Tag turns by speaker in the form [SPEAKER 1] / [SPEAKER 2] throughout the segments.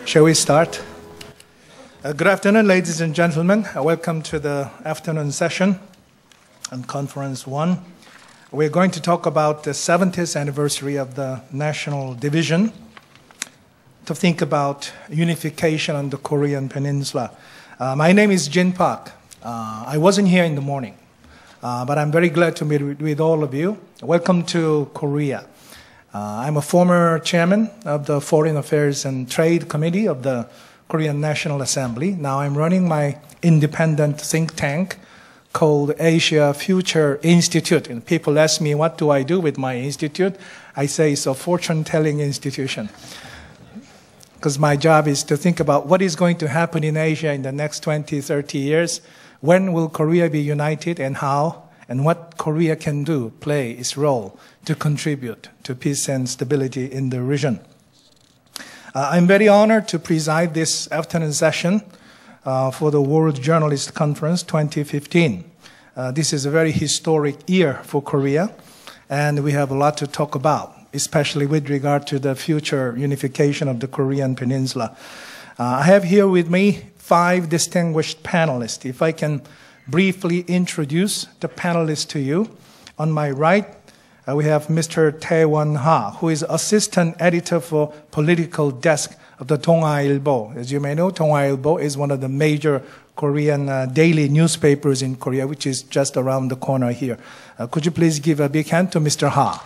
[SPEAKER 1] Shall we start? Good afternoon, ladies and gentlemen. Welcome to the afternoon session on Conference 1. We're going to talk about the 70th anniversary of the National Division to think about unification on the Korean Peninsula. My name is Jin Park. I wasn't here in the morning, but I'm very glad to meet with all of you. Welcome to Korea. I'm a former chairman of the Foreign Affairs and Trade Committee of the Korean National Assembly. Now I'm running my independent think tank called Asia Future Institute. And people ask me, what do I do with my institute? I say it's a fortune-telling institution. Because my job is to think about what is going to happen in Asia in the next 20, 30 years. When will Korea be united and how? And what Korea can do, play its role to contribute to peace and stability in the region. I'm very honored to preside this afternoon session for the World Journalist Conference 2015. This is a very historic year for Korea, and we have a lot to talk about, especially with regard to the future unification of the Korean Peninsula. I have here with me 5 distinguished panelists. If I can briefly introduce the panelists to you. On my right, we have Mr. Taewon Ha, who is Assistant Editor for Political Desk of the Donghwa Ilbo. As you may know, Donghwa Ilbo is one of the major Korean daily newspapers in Korea, which is just around the corner here. Could you please give a big hand to Mr. Ha?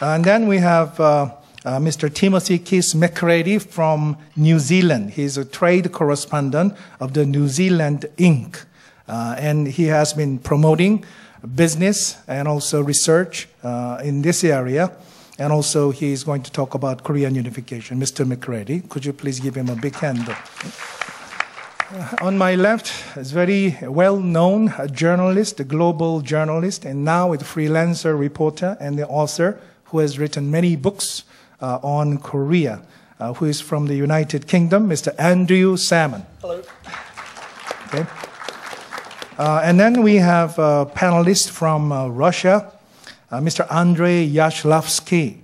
[SPEAKER 1] And then we have Mr. Timothy MCCREADY from New Zealand. He's a trade correspondent of the New Zealand Inc. And he has been promoting business and also research in this area. And also he's going to talk about Korean unification. Mr. McCready, could you please give him a big hand? On my left is very well-known journalist, a global journalist, and now a freelancer reporter and the author who has written many books on Korea, who is from the United Kingdom, Mr. Andrey YASHLAVSKIY.
[SPEAKER 2] Hello.
[SPEAKER 1] Okay. And then we have a panelist from Russia, Mr. Andrey YASHLAVSKIY,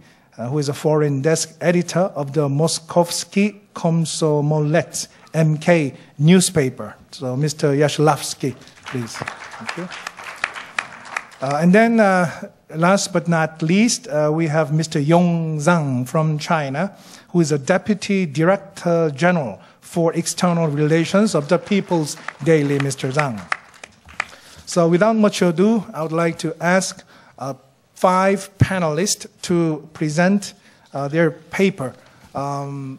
[SPEAKER 1] who is a foreign desk editor of the Moskovsky Komsmolets, MK newspaper. So Mr. YASHLAVSKIY, please. Thank you. And then, last but not least, we have Mr. Yong ZHANG from China, who is a Deputy Director General for External Relations of the People's Daily, Mr. ZHANG. So without much ado, I would like to ask 5 panelists to present their paper. I've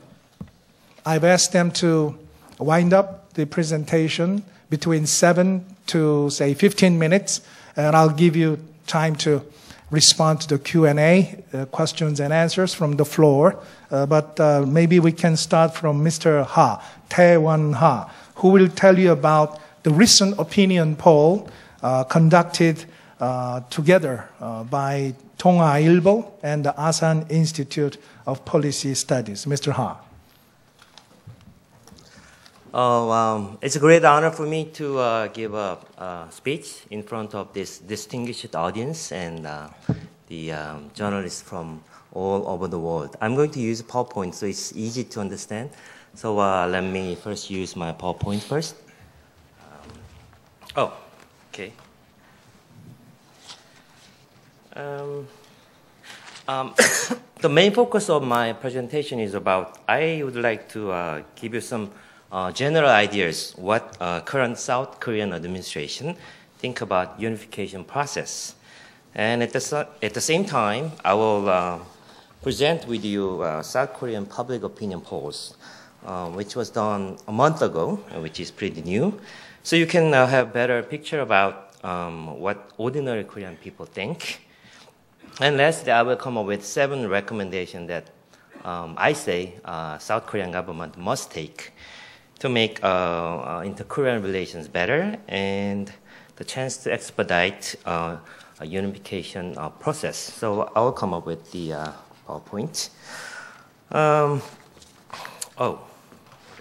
[SPEAKER 1] asked them to wind up the presentation between 7 to, say, 15 minutes, and I'll give you time to respond to the Q&A, questions and answers from the floor. But maybe we can start from Mr. Ha, Taewon Ha, who will tell you about the recent opinion poll conducted together by Donghwa Ilbo and the Asan Institute of Policy Studies. Mr. Ha.
[SPEAKER 2] It's a great honor for me to give a speech in front of this distinguished audience and the journalists from all over the world. I'm going to use PowerPoint so it's easy to understand. So let me first use my PowerPoint first. Okay. The main focus of my presentation is about, I would like to give you some general ideas what current South Korean administration think about unification process. And at the same time, I will present with you South Korean public opinion polls, which was done a month ago, which is pretty new. So you can have a better picture about what ordinary Korean people think. And lastly, I will come up with 7 recommendations that I say South Korean government must take to make inter-Korean relations better and the chance to expedite a unification process. So I will come up with the PowerPoint. What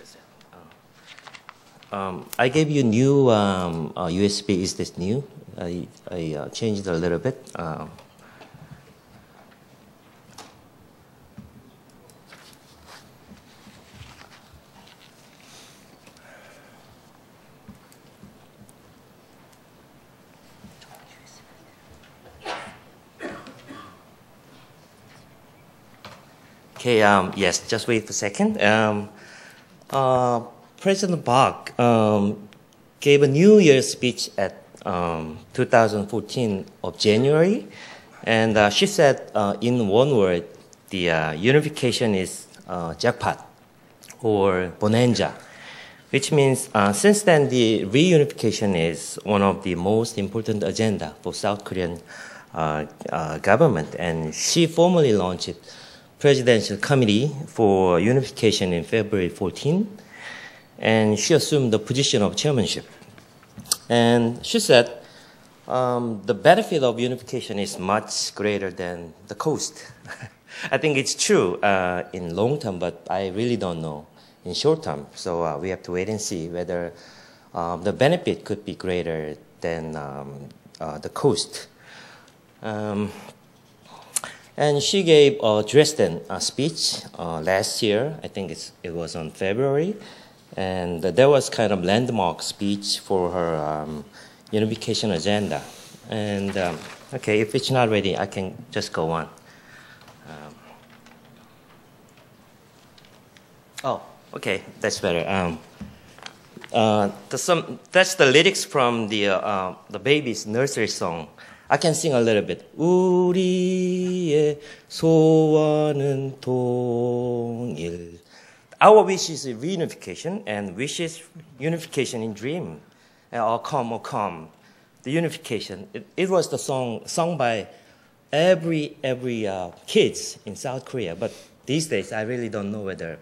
[SPEAKER 2] is it? I gave you new USB. Is this new? I changed it a little bit. Okay, yes, just wait for a second. President Park gave a New Year's speech at 2014 of January, and she said in one word, the unification is jackpot or bonanza, which means since then the reunification is one of the most important agenda for South Korean government, and she formally launched Presidential Committee for Unification in February 14, and she assumed the position of chairmanship. And she said the benefit of unification is much greater than the cost. I think it's true in long term, but I really don't know in short term. So we have to wait and see whether the benefit could be greater than the cost. And she gave a Dresden speech last year. I think it was on February. And that was kind of landmark speech for her unification agenda. And okay, if it's not ready, I can just go on. Oh, okay, that's better. That's the lyrics from the baby's nursery song. I can sing a little bit. 우리의 소원은 통일. Our wish is reunification, and wish is unification in dream. Or come. The unification. It was the song sung by every kids in South Korea. But these days, I really don't know whether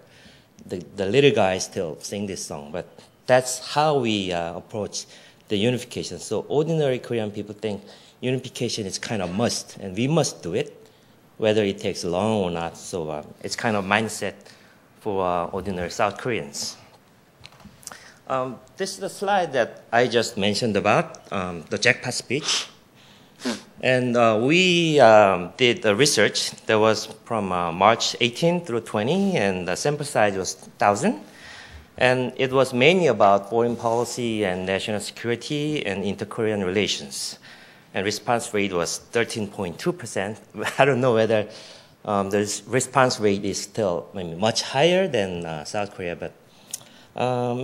[SPEAKER 2] the little guys still sing this song. But that's how we approach the unification. So ordinary Korean people think unification is kind of must, and we must do it, whether it takes long or not. So it's kind of mindset for ordinary South Koreans. This is the slide that I just mentioned about, the jackpot speech. And we did the research that was from March 18 through 20, and the sample size was 1,000. And it was mainly about foreign policy and national security and inter-Korean relations. And response rate was 13.2%. I don't know whether the response rate is still maybe much higher than South Korea, but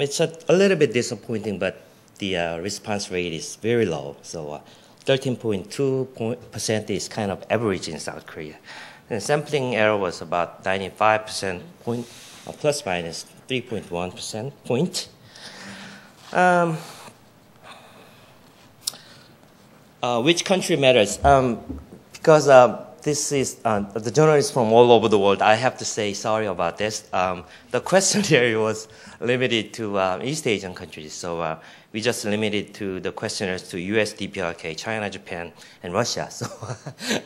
[SPEAKER 2] it's a little bit disappointing, but the response rate is very low. So 13.2% is kind of average in South Korea. And sampling error was about 95% point, plus minus 3.1% point. Which country matters? Because this is the journalists from all over the world. I have to say sorry about this. The questionnaire was limited to East Asian countries, so we just limited to the questionnaires to US, DPRK, China, Japan, and Russia. So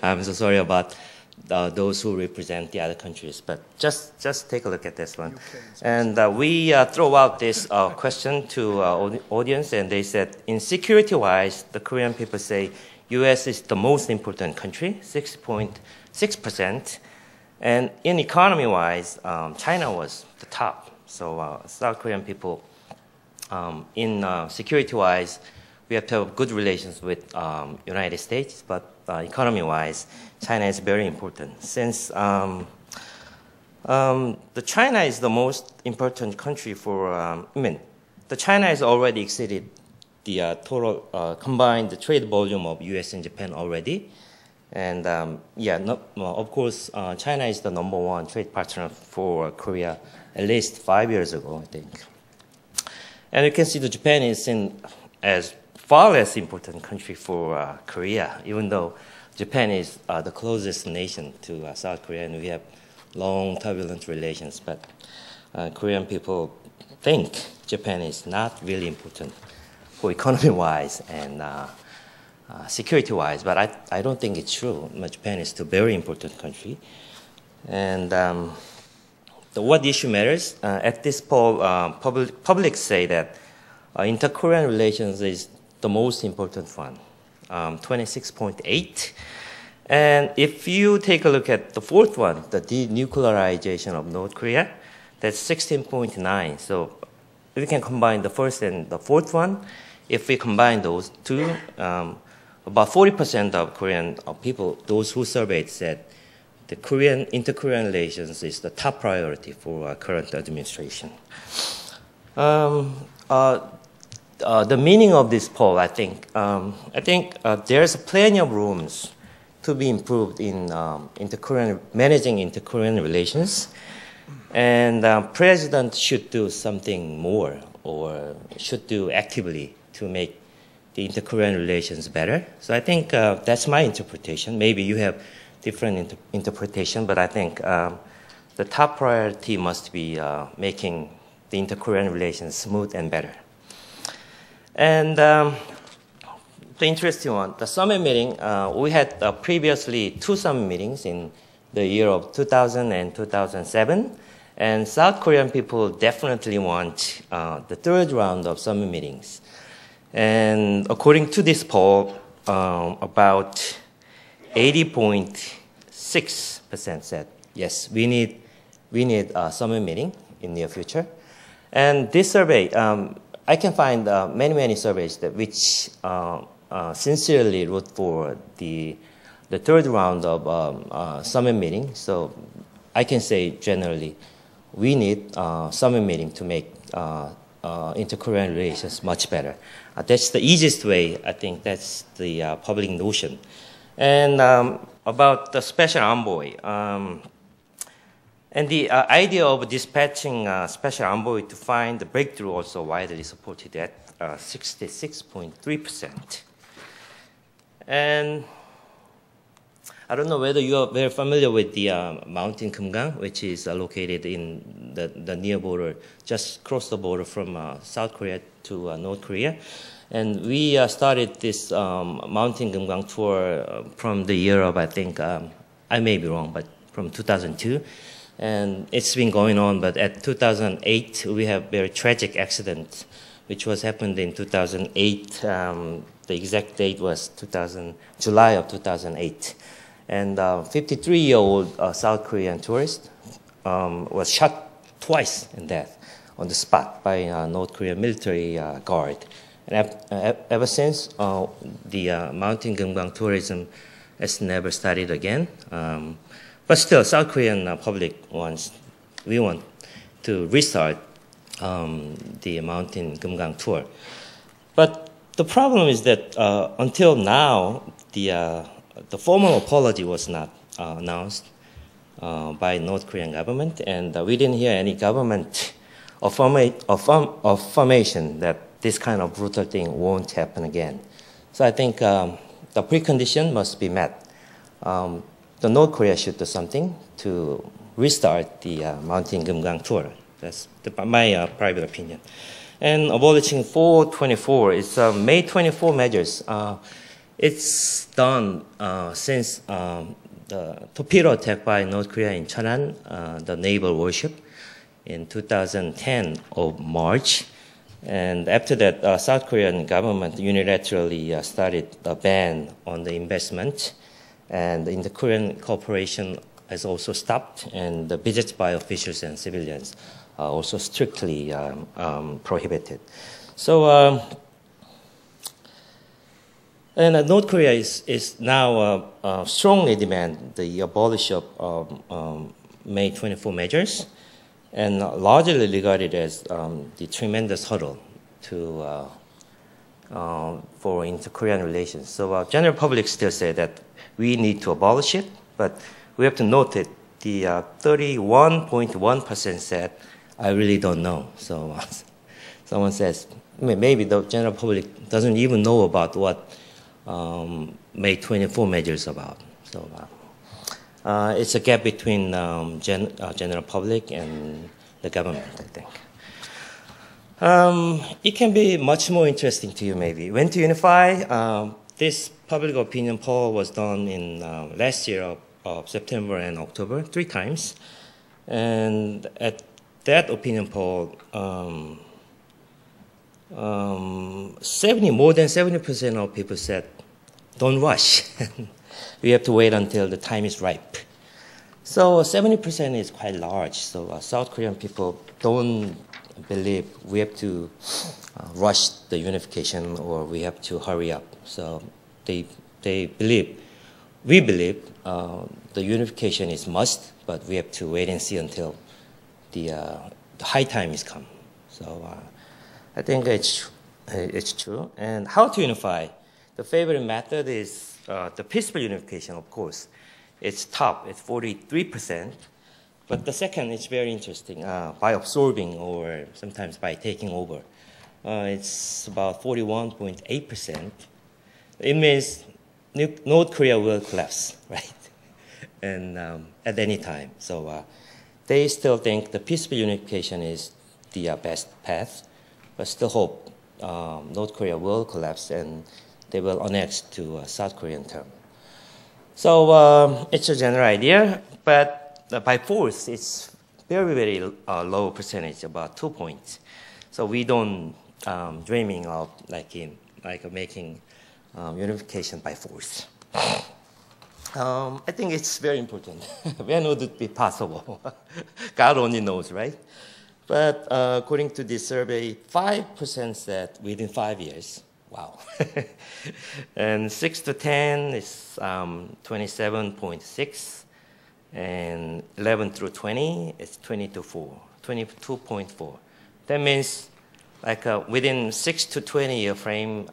[SPEAKER 2] I'm so sorry about those who represent the other countries. But just take a look at this one. And we throw out this question to audience, and they said, in security-wise, the Korean people say U.S. is the most important country, 6.6%. And in economy-wise, China was the top. So South Korean people, in security-wise, we have to have good relations with United States, but economy-wise, China is very important. Since the China is the most important country for, the China has already exceeded the total combined trade volume of US and Japan already. And of course, China is the #1 trade partner for Korea at least 5 years ago, I think. And you can see that Japan is seen as far less important country for Korea, even though Japan is the closest nation to South Korea, and we have long, turbulent relations. But Korean people think Japan is not really important for economy-wise and security-wise. But I don't think it's true. Japan is still a very important country. And what issue matters? At this poll, public say that inter-Korean relations is the most important one, 26.8. And if you take a look at the fourth one, the denuclearization of North Korea, that's 16.9. So if we can combine the first and the fourth one, if we combine those two, about 40% of Korean people, those who surveyed, said the inter-Korean relations is the top priority for current administration. The meaning of this poll, I think there's plenty of rooms to be improved in managing inter-Korean relations, and President should do something more, or should do actively to make the inter-Korean relations better. So I think that's my interpretation. Maybe you have different interpretation, but I think the top priority must be making the inter-Korean relations smooth and better. And the interesting one, the summit meeting, we had previously 2 summit meetings in the year of 2000 and 2007. And South Korean people definitely want the 3rd round of summit meetings. And according to this poll, about 80.6% said, yes, we need a summit meeting in near future. And this survey, I can find many surveys which sincerely root for the 3rd round of summit meeting. So I can say generally, we need summit meeting to make inter-Korean relations much better. That's the easiest way. I think that's the public notion. And about the special envoy, and the idea of dispatching special envoy to find the breakthrough also widely supported at 66.3%. And I don't know whether you are very familiar with the mountain Kumgang, which is located in the near border, just across the border from South Korea to North Korea. And we started this mountain Kumgang tour from the year of, I think, I may be wrong, but from 2002. And it's been going on, but at 2008, we have a very tragic accident, which was happened in 2008. The exact date was July of 2008. And 53-year-old South Korean tourist was shot twice in death on the spot by North Korean military guard. And ever since, the mountain Kumgang tourism has never started again. But still, South Korean public we want to restart the mountain Kumgang tour. But the problem is that until now, the formal apology was not announced by North Korean government, and we didn't hear any government affirmation that this kind of brutal thing won't happen again. So I think the precondition must be met. The North Korea should do something to restart the mountain Kumgang tour. That's my private opinion. And abolishing 424 is May 24 measures. It's done since the torpedo attack by North Korea in Cheonan, the naval warship, in 2010 of March. And after that, South Korean government unilaterally started a ban on the investment. And in the Korean cooperation has also stopped, and the visits by officials and civilians are also strictly prohibited. So, and North Korea is now strongly demand the abolition of May 24 measures, and largely regarded as the tremendous hurdle to for inter-Korean relations. So general public still say that we need to abolish it, but we have to note that the 31.1% said, I really don't know. So someone says, maybe the general public doesn't even know about what May 24 measures about. So it's a gap between general public and the government, I think. It can be much more interesting to you, maybe. When to unify, this public opinion poll was done in last year of September and October, 3 times. And at that opinion poll, more than 70% of people said, don't rush. We have to wait until the time is ripe. So 70% is quite large. So South Korean people don't believe we have to rush the unification or we have to hurry up. So they believe we believe the unification is must, but we have to wait and see until the high time is come. So I think it's true. And how to unify? The favorite method is the peaceful unification, of course. It's top, it's 43%. But the second is very interesting, by absorbing or sometimes by taking over. It's about 41.8%. It means North Korea will collapse, right? And at any time. So they still think the peaceful unification is the best path, but still hope North Korea will collapse and they will annex to South Korean term. So it's a general idea, but by force, it's very, very low percentage, about 2 points. So we don't dreaming of making unification by force. I think it's very important. When would it be possible? God only knows, right? But according to this survey, 5% said within 5 years. Wow. And 6 to 10 is 27.6. And 11 through 20 is 22.4. That means within 6 to 20 year frame,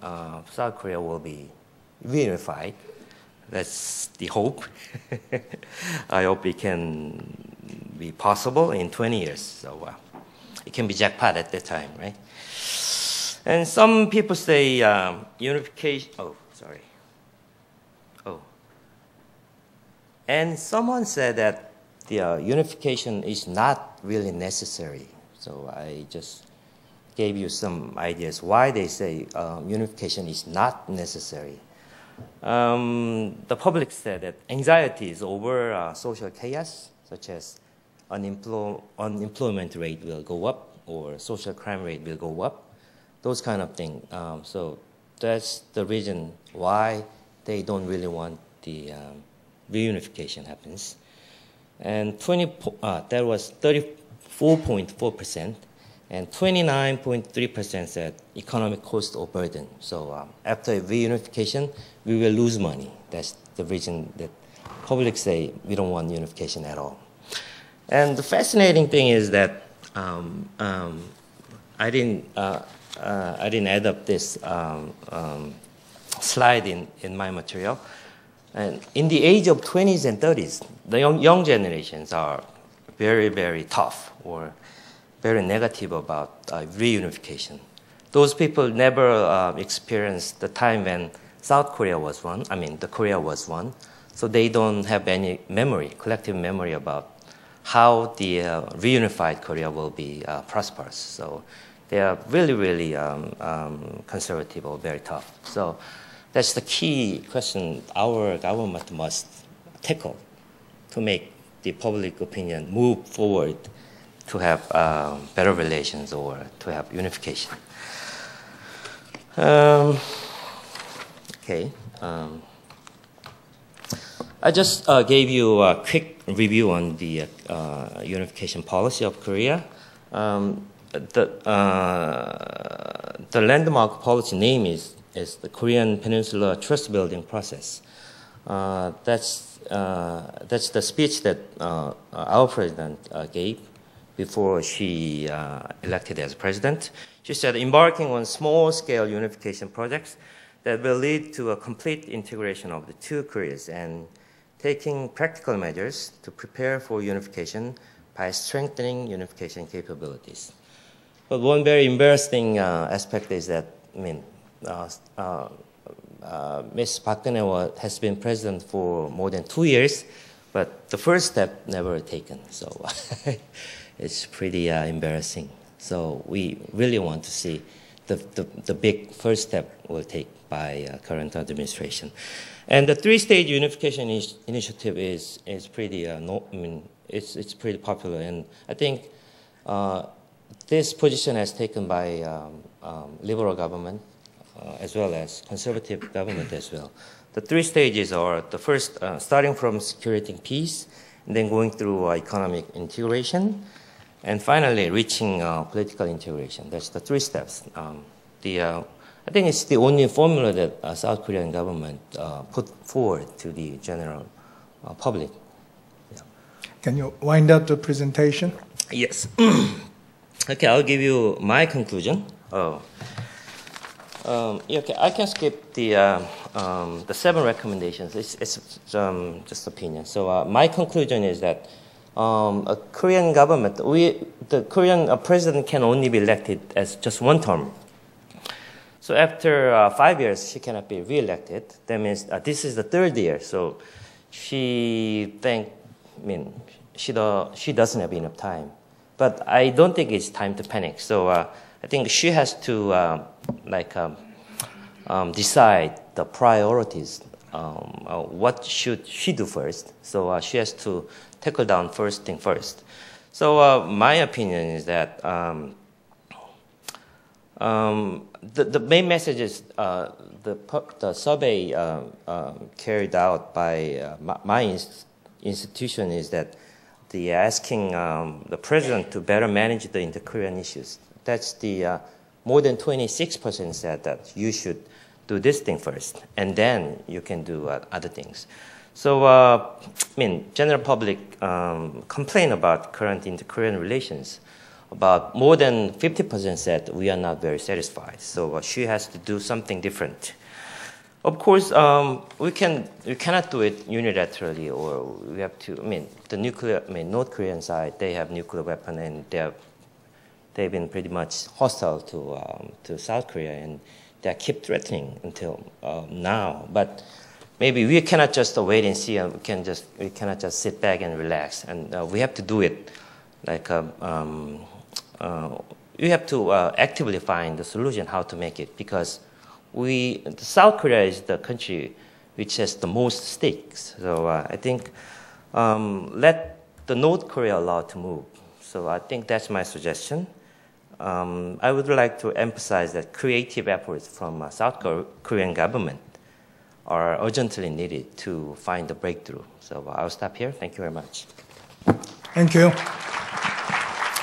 [SPEAKER 2] South Korea will be reunified. That's the hope. I hope it can be possible in 20 years. So it can be jackpot at that time, right? And some people say unification. Oh, sorry. Oh. And someone said that the unification is not really necessary. So I just gave you some ideas why they say unification is not necessary. The public said that anxieties over social chaos, such as unemployment rate will go up or social crime rate will go up, those kind of things. So that's the reason why they don't really want the reunification happens. And that was 34.4%. And 29.3% said economic cost or burden. So after reunification, we will lose money. That's the reason that public say we don't want unification at all. And the fascinating thing is that I didn't add up this slide in my material. And in the age of 20s and 30s, the young generations are very, very tough or very negative about reunification. Those people never experienced the time when South Korea was one, the Korea was one, so they don't have any memory, collective memory about how the reunified Korea will be prosperous. So they are really, really conservative or very tough. So that's the key question our government must tackle to make the public opinion move forward to have better relations or to have unification. Okay. I just gave you a quick review on the unification policy of Korea. The landmark policy name is the Korean Peninsula Trust Building Process. That's the speech that our president gave before she elected as president. She said, embarking on small-scale unification projects that will lead to a complete integration of the two Koreas and taking practical measures to prepare for unification by strengthening unification capabilities. But one very embarrassing aspect is that, Ms. Park Geun-hye has been president for more than 2 years, but the first step never taken. So it's pretty embarrassing. So we really want to see the big first step will take by current administration. And the three-stage unification initiative is pretty it's pretty popular, and I think this position has taken by liberal government as well as conservative government as well. The three stages are the first, starting from security and peace, and then going through economic integration, and finally reaching political integration. That's the three steps. I I think it's the only formula that South Korean government put forward to the general public. Yeah.
[SPEAKER 1] Can you wind up the presentation?
[SPEAKER 2] Yes. Okay, I'll give you my conclusion. Okay, I can skip the 7 recommendations. It's just opinion. So my conclusion is that a Korean government, the Korean president can only be elected as just one term. So after 5 years, she cannot be re-elected. That means this is the 3rd year. So she doesn't have enough time. But I don't think it's time to panic. So I think she has to decide the priorities. What should she do first? So she has to tackle down first thing first. So my opinion is that the main message is the survey carried out by my institution is that the asking the president to better manage the inter-Korean issues. That's the more than 26% said that you should do this thing first, and then you can do other things. So, general public complain about current inter-Korean relations. About more than 50% said we are not very satisfied. So she has to do something different. Of course, we cannot do it unilaterally, or we have to. The nuclear. North Korean side, they have nuclear weapon, and they've been pretty much hostile to South Korea, and they keep threatening until now. But maybe we cannot just wait and see, and we cannot just sit back and relax, and we have to do it. We have to actively find the solution how to make it, because South Korea is the country which has the most stakes. So I think let the North Korea allow to move. So I think that's my suggestion. I would like to emphasize that creative efforts from South Korean government are urgently needed to find a breakthrough. So I'll stop here. Thank you very much.
[SPEAKER 1] Thank you.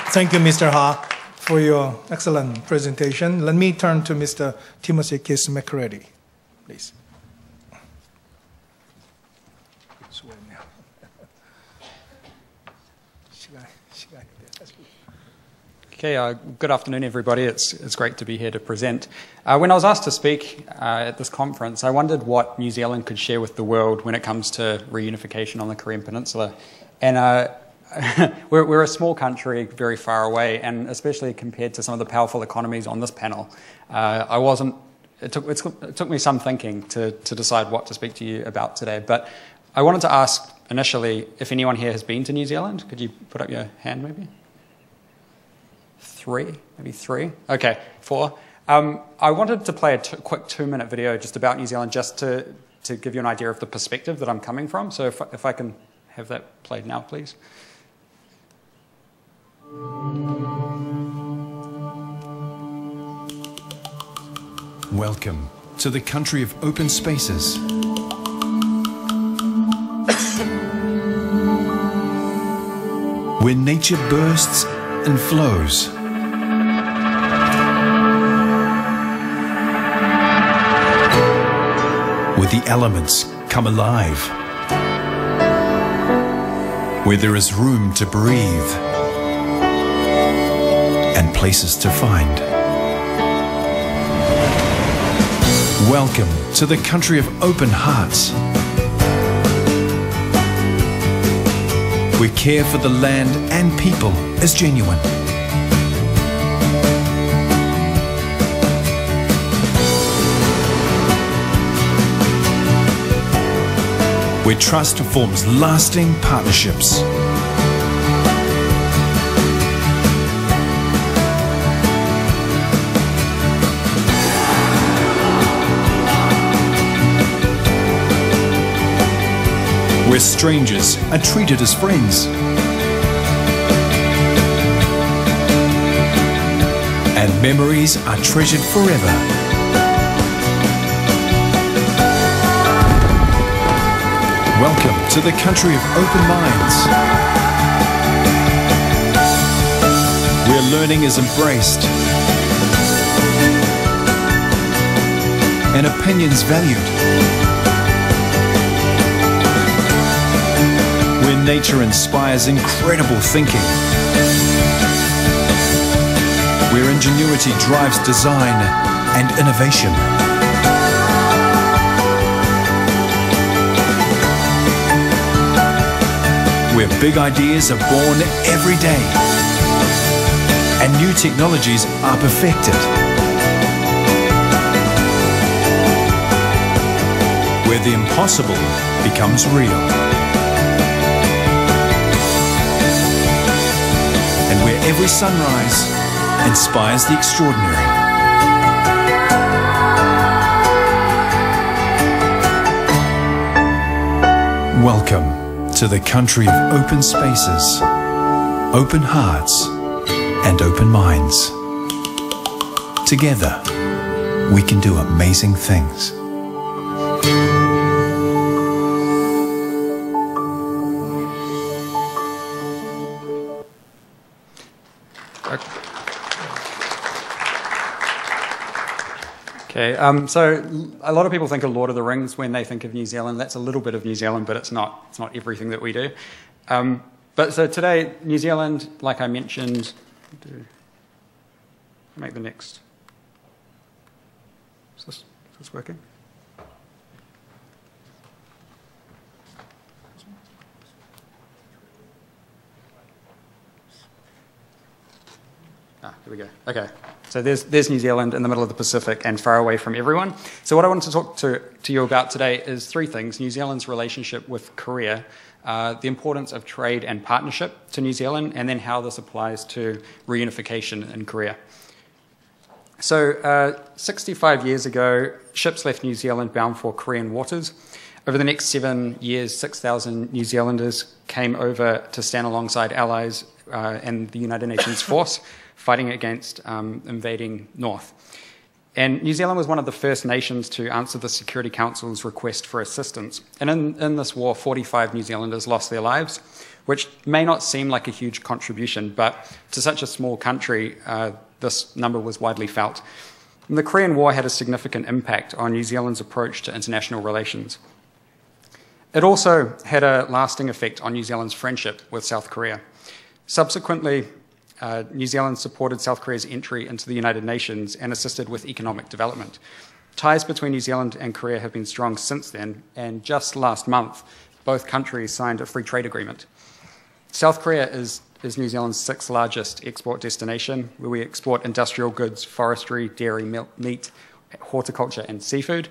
[SPEAKER 1] Thank you, Mr. Ha, for your excellent presentation. Let me turn to Mr. Timothy MCCREADY, please.
[SPEAKER 3] Okay, good afternoon, everybody. It's great to be here to present. When I was asked to speak at this conference, I wondered what New Zealand could share with the world when it comes to reunification on the Korean Peninsula. And we're a small country very far away, and especially compared to some of the powerful economies on this panel, it took me some thinking to decide what to speak to you about today. But I wanted to ask initially if anyone here has been to New Zealand. Could you put up your hand maybe? 3, maybe 3. Okay, 4. I wanted to play a quick 2-minute video just about New Zealand, just to give you an idea of the perspective that I'm coming from. So if I can have that played now, please.
[SPEAKER 4] Welcome to the country of open spaces. Where nature bursts and flows. Where the elements come alive. Where there is room to breathe and places to find. Welcome to the country of open hearts. Where care for the land and people is genuine. Where trust forms lasting partnerships. Where strangers are treated as friends. And memories are treasured forever. Welcome to the country of open minds. Where learning is embraced. and opinions valued. Where nature inspires incredible thinking. Where ingenuity drives design and innovation. Where big ideas are born every day and new technologies are perfected. Where the impossible becomes real. And where every sunrise inspires the extraordinary. Welcome to the country of open spaces, open hearts, and open minds. Together, we can do amazing things.
[SPEAKER 3] Okay, so a lot of people think of Lord of the Rings when they think of New Zealand. That's a little bit of New Zealand, but it's not everything that we do. But so today, New Zealand, like I mentioned, make the next. Is this working? Here we go. Okay, so there's New Zealand in the middle of the Pacific and far away from everyone. So what I wanted to talk to you about today is three things: New Zealand's relationship with Korea, the importance of trade and partnership to New Zealand, and then how this applies to reunification in Korea. So 65 years ago, ships left New Zealand bound for Korean waters. Over the next 7 years, 6,000 New Zealanders came over to stand alongside allies and the United Nations force, fighting against invading North. And New Zealand was one of the first nations to answer the Security Council's request for assistance. And in this war, 45 New Zealanders lost their lives, which may not seem like a huge contribution, but to such a small country, this number was widely felt. And the Korean War had a significant impact on New Zealand's approach to international relations. It also had a lasting effect on New Zealand's friendship with South Korea. Subsequently, New Zealand supported South Korea's entry into the United Nations and assisted with economic development. Ties between New Zealand and Korea have been strong since then, and just last month, both countries signed a free trade agreement. South Korea is New Zealand's 6th largest export destination, where we export industrial goods, forestry, dairy, milk, meat, horticulture, and seafood.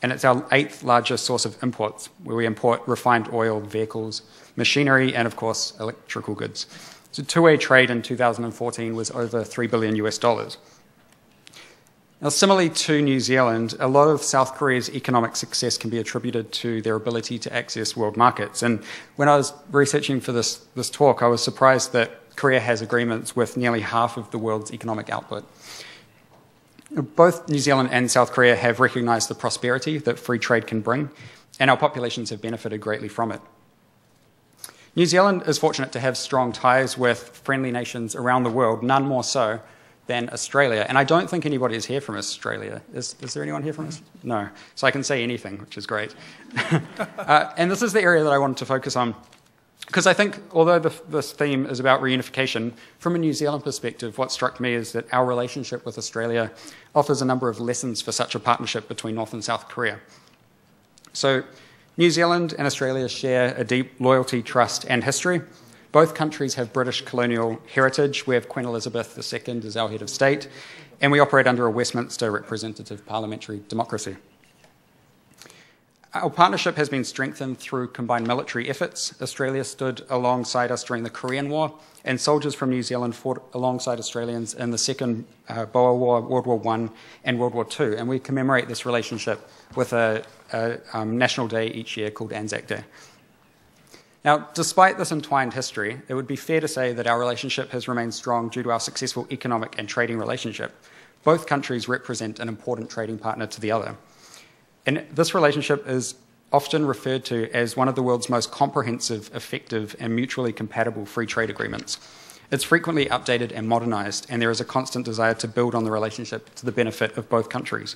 [SPEAKER 3] And it's our 8th largest source of imports, where we import refined oil, vehicles, machinery, and of course, electrical goods. So two-way trade in 2014 was over $3 billion US. Now, similarly to New Zealand, a lot of South Korea's economic success can be attributed to their ability to access world markets. And when I was researching for this talk, I was surprised that Korea has agreements with nearly half of the world's economic output. Both New Zealand and South Korea have recognized the prosperity that free trade can bring, and our populations have benefited greatly from it. New Zealand is fortunate to have strong ties with friendly nations around the world, none more so than Australia. And I don't think anybody is here from Australia. Is there anyone here from Australia? No. So I can say anything, which is great. And this is the area that I wanted to focus on, because I think, although this theme is about reunification, from a New Zealand perspective, what struck me is that our relationship with Australia offers a number of lessons for such a partnership between North and South Korea. So New Zealand and Australia share a deep loyalty, trust, and history. Both countries have British colonial heritage. We have Queen Elizabeth II as our head of state, and we operate under a Westminster representative parliamentary democracy. Our partnership has been strengthened through combined military efforts. Australia stood alongside us during the Korean War, and soldiers from New Zealand fought alongside Australians in the Second Boer War, World War I, and World War II. And we commemorate this relationship with a national day each year called Anzac Day. Now, despite this entwined history, it would be fair to say that our relationship has remained strong due to our successful economic and trading relationship. Both countries represent an important trading partner to the other. And this relationship is often referred to as one of the world's most comprehensive, effective, and mutually compatible free trade agreements. It's frequently updated and modernized, and there is a constant desire to build on the relationship to the benefit of both countries.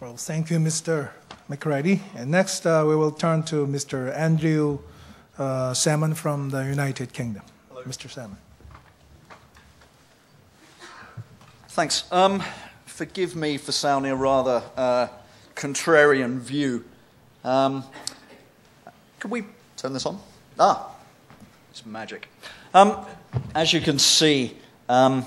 [SPEAKER 1] Well, thank you, Mr. McCready. And next, we will turn to Mr. Andrey YASHLAVSKIY from the United Kingdom. Hello. Mr. Salmon.
[SPEAKER 5] Thanks. Forgive me for sounding a rather contrarian view. Could we turn this on? Ah, it's magic. As you can see, I'm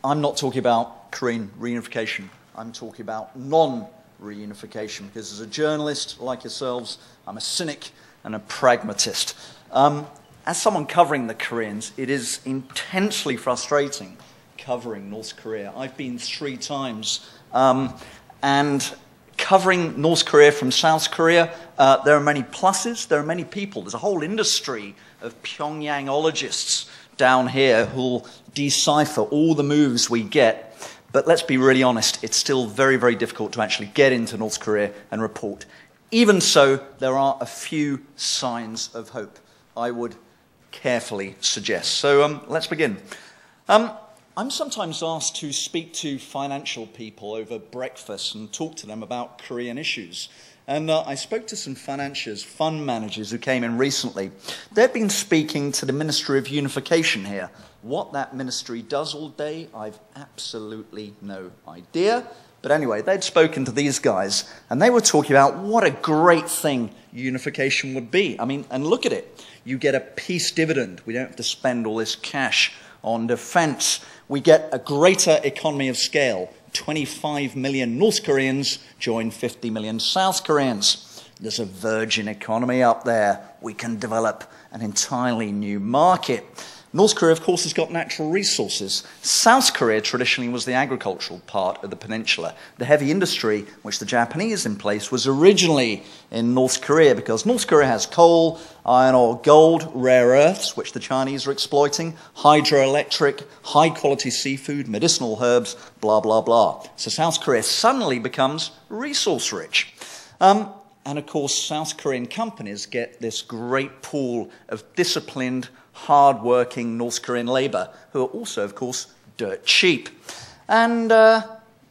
[SPEAKER 5] not talking about Korean reunification. I'm talking about non-reunification, because as a journalist like yourselves, I'm a cynic and a pragmatist. As someone covering the Koreans, it is intensely frustrating covering North Korea. I've been 3 times, and covering North Korea from South Korea, there are many pluses, there are many people. There's a whole industry of Pyongyangologists down here who'll decipher all the moves we get. But let's be really honest, it's still very, very difficult to actually get into North Korea and report. Even so, there are a few signs of hope, I would carefully suggest. So let's begin. I'm sometimes asked to speak to financial people over breakfast and talk to them about Korean issues. And I spoke to some financiers, fund managers who came in recently. They've been speaking to the Ministry of Unification here. What that ministry does all day, I've absolutely no idea. But anyway, they'd spoken to these guys, and they were talking about what a great thing unification would be. I mean, and look at it. You get a peace dividend. We don't have to spend all this cash on defense. We get a greater economy of scale. 25 million North Koreans join 50 million South Koreans. There's a virgin economy up there. We can develop an entirely new market. North Korea, of course, has got natural resources. South Korea traditionally was the agricultural part of the peninsula. The heavy industry, which the Japanese in place, was originally in North Korea, because North Korea has coal, iron ore, gold, rare earths, which the Chinese are exploiting, hydroelectric, high-quality seafood, medicinal herbs, blah, blah, blah. So South Korea suddenly becomes resource-rich. And of course, South Korean companies get this great pool of disciplined, hard-working North Korean labour, who are also, of course, dirt cheap. And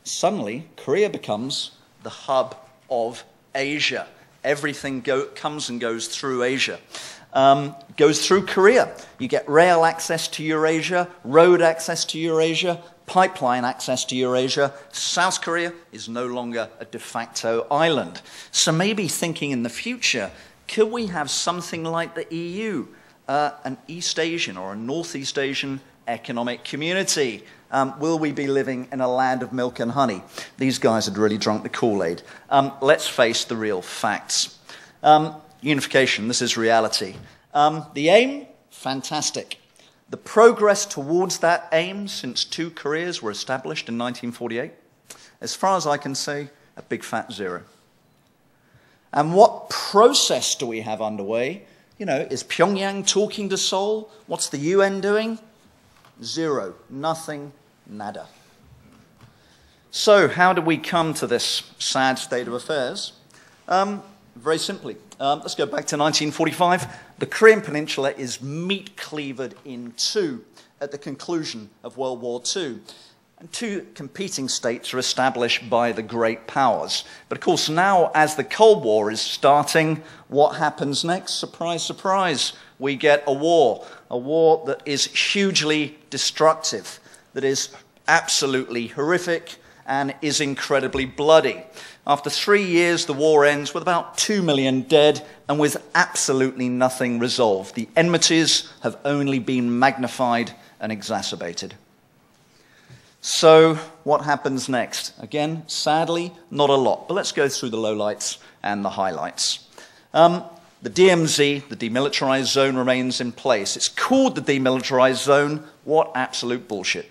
[SPEAKER 5] suddenly, Korea becomes the hub of Asia. Everything comes and goes through Asia. Goes through Korea. You get rail access to Eurasia, road access to Eurasia, pipeline access to Eurasia. South Korea is no longer a de facto island. So maybe thinking in the future, could we have something like the EU? An East Asian or a Northeast Asian economic community? Will we be living in a land of milk and honey? These guys had really drunk the Kool-Aid. Let's face the real facts. Unification, this is reality. The aim, fantastic. The progress towards that aim since 2 Koreas were established in 1948, as far as I can say, a big fat 0. And what process do we have underway? You know, is Pyongyang talking to Seoul? What's the UN doing? 0. Nothing. Nada. So how did we come to this sad state of affairs? Very simply. Let's go back to 1945. The Korean Peninsula is meat-cleavered in 2 at the conclusion of World War II. And 2 competing states are established by the great powers. But of course now, as the Cold War is starting, what happens next? Surprise, surprise. We get a war that is hugely destructive, that is absolutely horrific and is incredibly bloody. After 3 years, the war ends with about 2 million dead and with absolutely nothing resolved. The enmities have only been magnified and exacerbated. So what happens next? Again, sadly, not a lot. But let's go through the lowlights and the highlights. The DMZ, the demilitarized zone, remains in place. It's called the demilitarized zone. What absolute bullshit.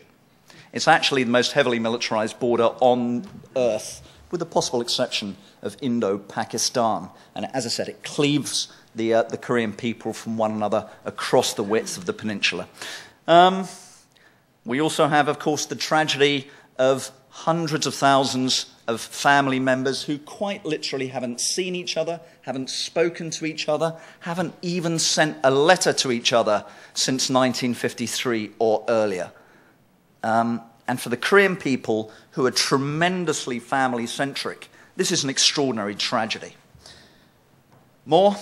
[SPEAKER 5] It's actually the most heavily militarized border on Earth, with the possible exception of Indo-Pakistan. And as I said, it cleaves the Korean people from one another across the width of the peninsula. We also have, of course, the tragedy of hundreds of thousands of family members who quite literally haven't seen each other, haven't spoken to each other, haven't even sent a letter to each other since 1953 or earlier. And for the Korean people, who are tremendously family-centric, This is an extraordinary tragedy. More?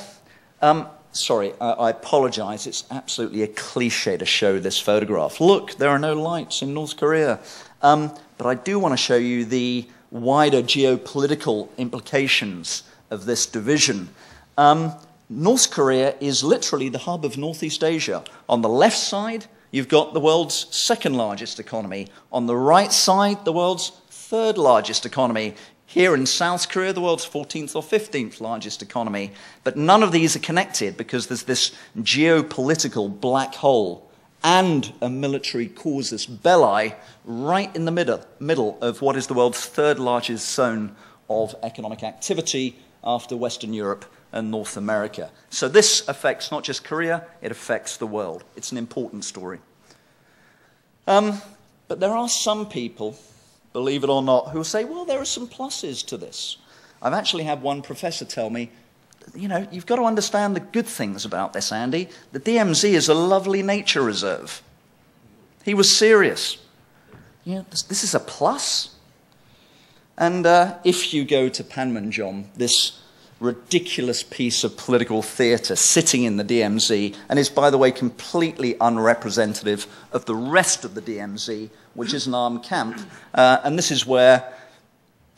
[SPEAKER 5] Sorry, I apologize. It's absolutely a cliche to show this photograph. Look, there are no lights in North Korea. But I do want to show you the wider geopolitical implications of this division. North Korea is literally the hub of Northeast Asia. On the left side, you've got the world's second largest economy. On the right side, the world's third largest economy. Here in South Korea, the world's 14th or 15th largest economy. But none of these are connected because there's this geopolitical black hole and a military casus belli right in the middle of what is the world's third largest zone of economic activity after Western Europe and North America. So this affects not just Korea, it affects the world. It's an important story. But there are some people, believe it or not, who will say, well, there are some pluses to this. I've actually had one professor tell me, you know, you've got to understand the good things about this, Andy. The DMZ is a lovely nature reserve. He was serious. You know, this is a plus. And if you go to Panmunjom, this ridiculous piece of political theatre sitting in the DMZ, and is, by the way, completely unrepresentative of the rest of the DMZ, which is an armed camp. And this is where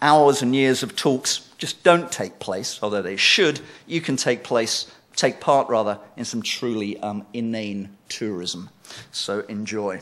[SPEAKER 5] hours and years of talks just don't take place, although they should. You can take part in some truly inane tourism. So enjoy.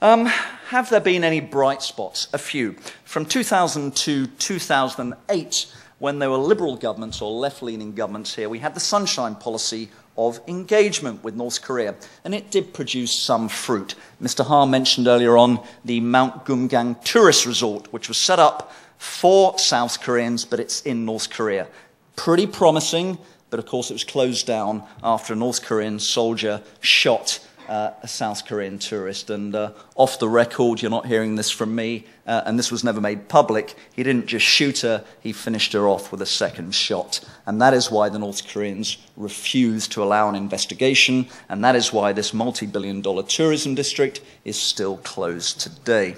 [SPEAKER 5] Have there been any bright spots? A few. From 2000 to 2008, when there were liberal governments or left-leaning governments here, we had the Sunshine Policy of engagement with North Korea, and it did produce some fruit. Mr. Ha mentioned earlier on the Mount Gumgang tourist resort, which was set up for South Koreans, but it's in North Korea. Pretty promising, but of course it was closed down after a North Korean soldier shot a South Korean tourist. And off the record, you're not hearing this from me, and this was never made public, he didn't just shoot her, he finished her off with a second shot. And that is why the North Koreans refused to allow an investigation, and that is why this multi-billion-dollar tourism district is still closed today.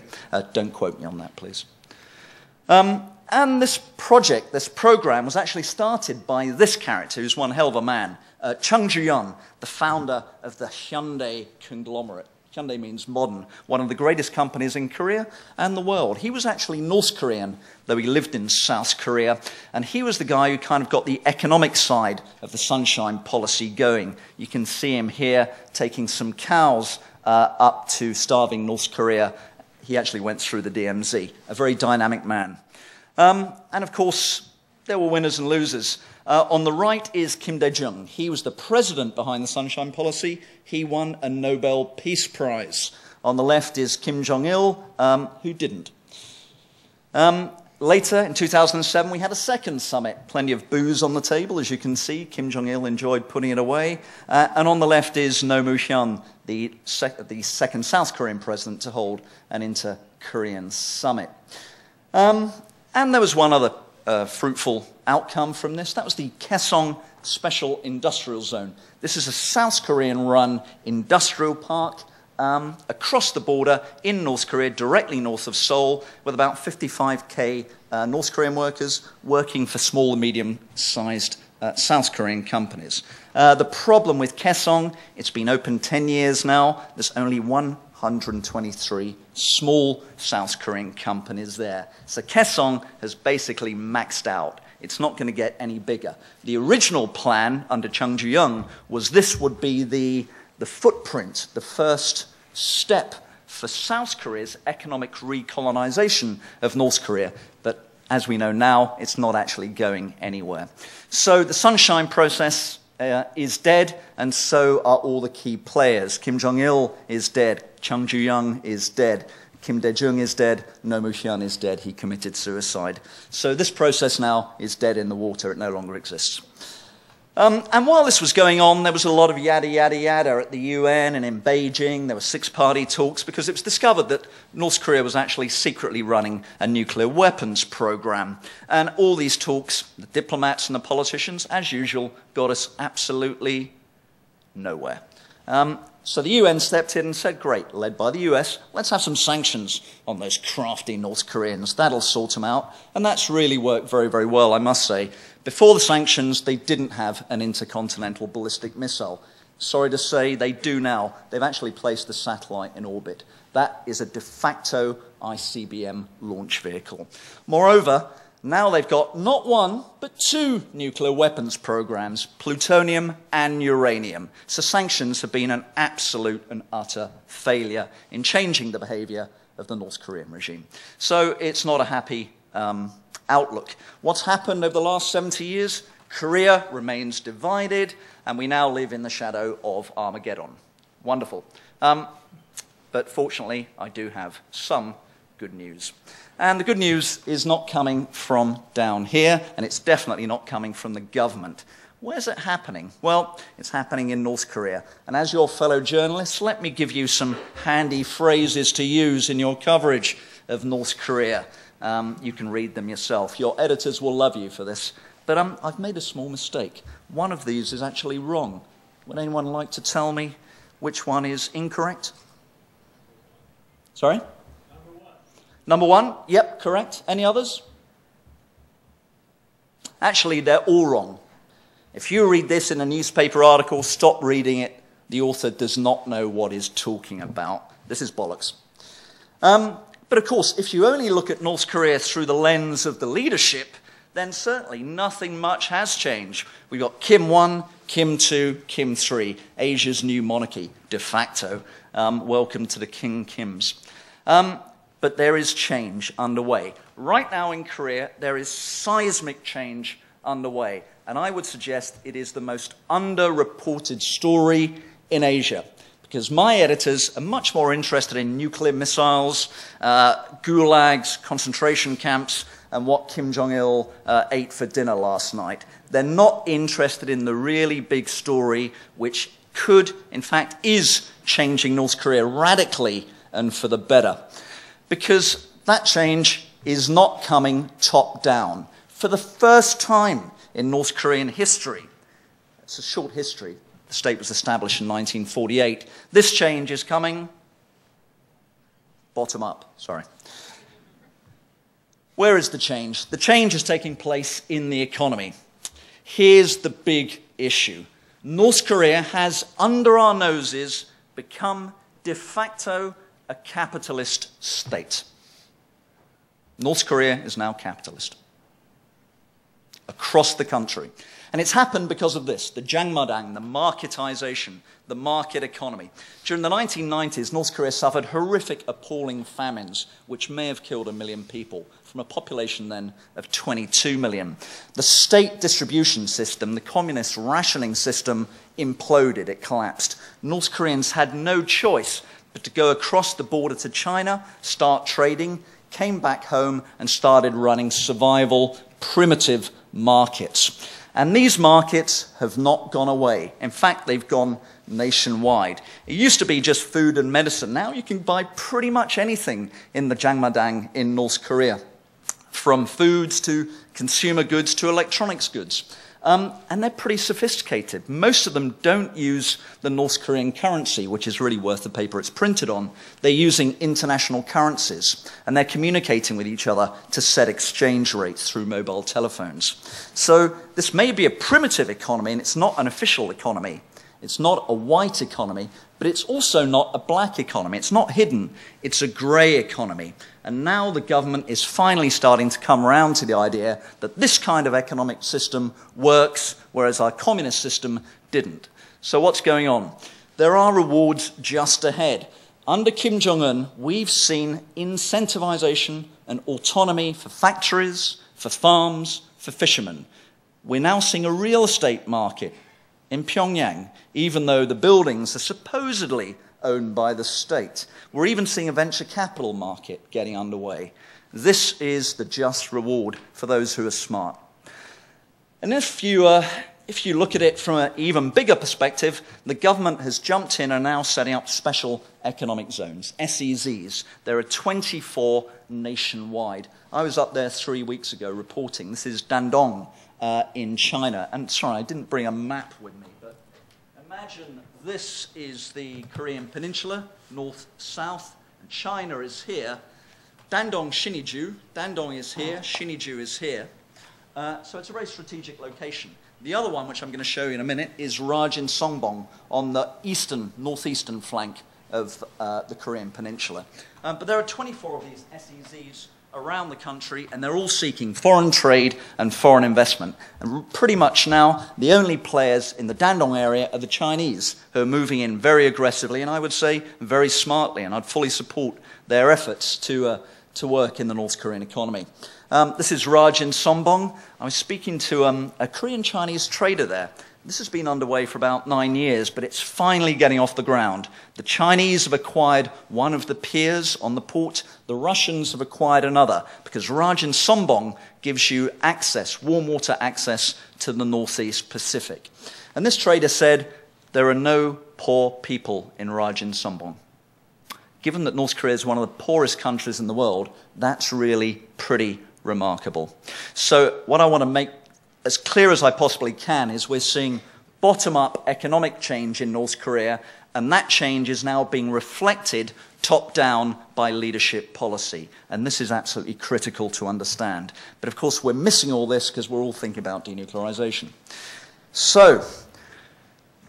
[SPEAKER 5] Don't quote me on that, please. And this project, this program, was actually started by this character, who's one hell of a man, Chung Ju-young, the founder of the Hyundai conglomerate. Hyundai means modern, one of the greatest companies in Korea and the world. He was actually North Korean, though he lived in South Korea, and he was the guy who kind of got the economic side of the Sunshine Policy going. You can see him here taking some cows up to starving North Korea. He actually went through the DMZ, a very dynamic man. And of course, there were winners and losers. On the right is Kim Dae-jung. He was the president behind the Sunshine Policy. He won a Nobel Peace Prize. On the left is Kim Jong-il, who didn't. Later, in 2007, we had a second summit. Plenty of booze on the table, as you can see. Kim Jong-il enjoyed putting it away. And on the left is Roh Moo-hyun, the second South Korean president to hold an inter-Korean summit. And there was one other fruitful outcome from this. That was the Kaesong Special Industrial Zone. This is a South Korean-run industrial park across the border in North Korea, directly north of Seoul, with about 55k North Korean workers working for small and medium-sized South Korean companies. The problem with Kaesong, it's been open 10 years now. There's only 123 small South Korean companies there. So Kaesong has basically maxed out. It's not going to get any bigger. The original plan under Chung Ju-young was this would be the footprint, the first step for South Korea's economic recolonization of North Korea. But as we know now, it's not actually going anywhere. So the Sunshine Process is dead, and so are all the key players. Kim Jong-il is dead. Chung Ju-young is dead. Kim Dae-jung is dead. Roh Moo-hyun is dead. He committed suicide. So this process now is dead in the water. It no longer exists. And while this was going on, there was a lot of yada, yada, yada at the UN and in Beijing. There were six-party talks because it was discovered that North Korea was actually secretly running a nuclear weapons program. And all these talks, the diplomats and the politicians, as usual, got us absolutely nowhere. So the UN stepped in and said, great, led by the US, let's have some sanctions on those crafty North Koreans. That'll sort them out. And that's really worked very, very well, I must say. Before the sanctions, they didn't have an intercontinental ballistic missile. Sorry to say, they do now. They've actually placed the satellite in orbit. That is a de facto ICBM launch vehicle. Moreover, now they've got not one, but 2 nuclear weapons programs, plutonium and uranium. So sanctions have been an absolute and utter failure in changing the behavior of the North Korean regime. So it's not a happy outlook. What's happened over the last 70 years? Korea remains divided, and we now live in the shadow of Armageddon. Wonderful. But fortunately, I do have some good news. And the good news is not coming from down here, and it's definitely not coming from the government. Where's it happening? Well, it's happening in North Korea. And as your fellow journalists, let me give you some handy phrases to use in your coverage of North Korea. You can read them yourself. Your editors will love you for this. But I've made a small mistake. One of these is actually wrong. Would anyone like to tell me which one is incorrect? Sorry? Number one? Yep, correct. Any others? Actually, they're all wrong. If you read this in a newspaper article, stop reading it. The author does not know what he's talking about. This is bollocks. But of course, if you only look at North Korea through the lens of the leadership, then certainly nothing much has changed. We've got Kim 1, Kim 2, Kim 3, Asia's new monarchy, de facto. Welcome to the King Kims. But there is change underway. Right now in Korea, there is seismic change underway. And I would suggest it is the most underreported story in Asia. Because my editors are much more interested in nuclear missiles, gulags, concentration camps, and what Kim Jong-il ate for dinner last night. They're not interested in the really big story, which could, in fact, is changing North Korea radically and for the better. Because that change is not coming top-down. For the first time in North Korean history, it's a short history, the state was established in 1948, this change is coming bottom-up, sorry. Where is the change? The change is taking place in the economy. Here's the big issue. North Korea has, under our noses, become de facto a capitalist state. North Korea is now capitalist across the country. And it's happened because of this, the jangmadang, the marketization, the market economy. During the 1990s, North Korea suffered horrific, appalling famines, which may have killed 1 million people, from a population then of 22 million. The state distribution system, the communist rationing system, imploded, it collapsed. North Koreans had no choice but to go across the border to China, start trading, came back home and started running survival, primitive markets. And these markets have not gone away. In fact, they've gone nationwide. It used to be just food and medicine. Now you can buy pretty much anything in the jangmadang in North Korea, from foods to consumer goods to electronics goods. And they're pretty sophisticated. Most of them don't use the North Korean currency, which is really worth the paper it's printed on. They're using international currencies, and they're communicating with each other to set exchange rates through mobile telephones. So this may be a primitive economy, and it's not an official economy. It's not a white economy, but it's also not a black economy. It's not hidden. It's a grey economy. And now the government is finally starting to come around to the idea that this kind of economic system works, whereas our communist system didn't. So what's going on? There are rewards just ahead. Under Kim Jong-un, we've seen incentivization and autonomy for factories, for farms, for fishermen. We're now seeing a real estate market in Pyongyang, even though the buildings are supposedly owned by the state. We're even seeing a venture capital market getting underway. This is the just reward for those who are smart. And if you look at it from an even bigger perspective, the government has jumped in and now setting up special economic zones, SEZs. There are 24 nationwide. I was up there 3 weeks ago reporting. This is Dandong in China. And sorry, I didn't bring a map with me, but imagine this is the Korean Peninsula, north-south, and China is here. Dandong, Siniju. Dandong is here, Siniju is here. So it's a very strategic location. The other one, which I'm going to show you in a minute, is Rajin Songbong on the northeastern flank of the Korean Peninsula. But there are 24 of these SEZs around the country, and they're all seeking foreign trade and foreign investment. And pretty much now, the only players in the Dandong area are the Chinese, who are moving in very aggressively, and I would say very smartly, and I'd fully support their efforts to work in the North Korean economy. This is Rajin Songbong. I was speaking to a Korean-Chinese trader there. This has been underway for about 9 years, but it's finally getting off the ground. The Chinese have acquired one of the piers on the port. The Russians have acquired another, because Rajin Songbong gives you access, warm water access to the Northeast Pacific. And this trader said, there are no poor people in Rajin Songbong. Given that North Korea is one of the poorest countries in the world, that's really pretty remarkable. So what I want to make as clear as I possibly can is we're seeing bottom-up economic change in North Korea, and that change is now being reflected top-down by leadership policy. And this is absolutely critical to understand. But of course, we're missing all this because we're all thinking about denuclearization. So,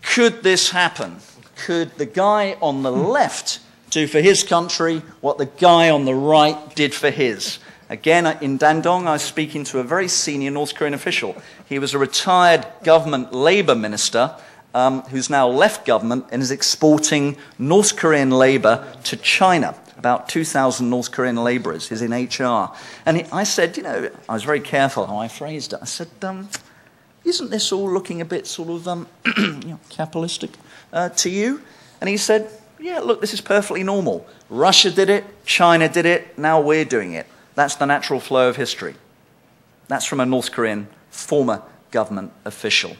[SPEAKER 5] could this happen? Could the guy on the left do for his country what the guy on the right did for his? Again, in Dandong, I was speaking to a very senior North Korean official. He was a retired government labor minister who's now left government and is exporting North Korean labor to China. About 2,000 North Korean laborers. He's in HR. And I said, you know, I was very careful how I phrased it. I said, isn't this all looking a bit sort of capitalistic to you? And he said, yeah, look, this is perfectly normal. Russia did it, China did it, now we're doing it. That's the natural flow of history. That's from a North Korean former government official.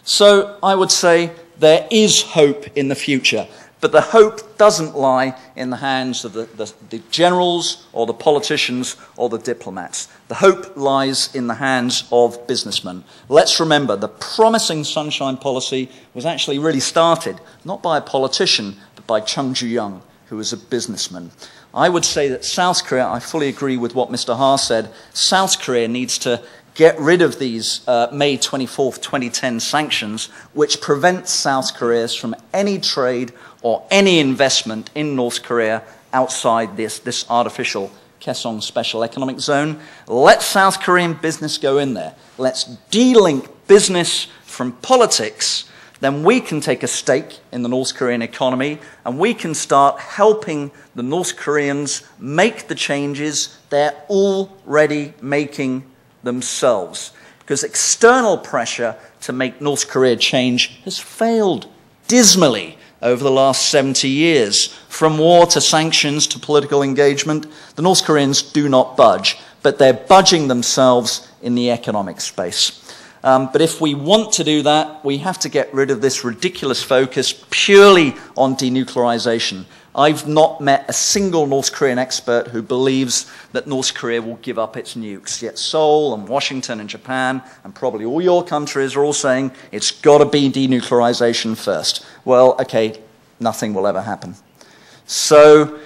[SPEAKER 5] So I would say there is hope in the future, but the hope doesn't lie in the hands of the generals or the politicians or the diplomats. The hope lies in the hands of businessmen. Let's remember, the promising sunshine policy was actually really started not by a politician, but by Chung Ju-young, who was a businessman. I would say that South Korea, I fully agree with what Mr. Ha said, South Korea needs to get rid of these May 24th, 2010 sanctions, which prevent South Korea from any trade or any investment in North Korea outside this artificial Kaesong Special Economic Zone. Let South Korean business go in there. Let's de-link business from politics. Then we can take a stake in the North Korean economy and we can start helping the North Koreans make the changes they're already making themselves. Because external pressure to make North Korea change has failed dismally over the last 70 years. From war to sanctions to political engagement, the North Koreans do not budge, but they're budging themselves in the economic space. But if we want to do that, we have to get rid of this ridiculous focus purely on denuclearization. I've not met a single North Korean expert who believes that North Korea will give up its nukes. Yet Seoul and Washington and Japan and probably all your countries are all saying it's got to be denuclearization first. Well, okay, nothing will ever happen. So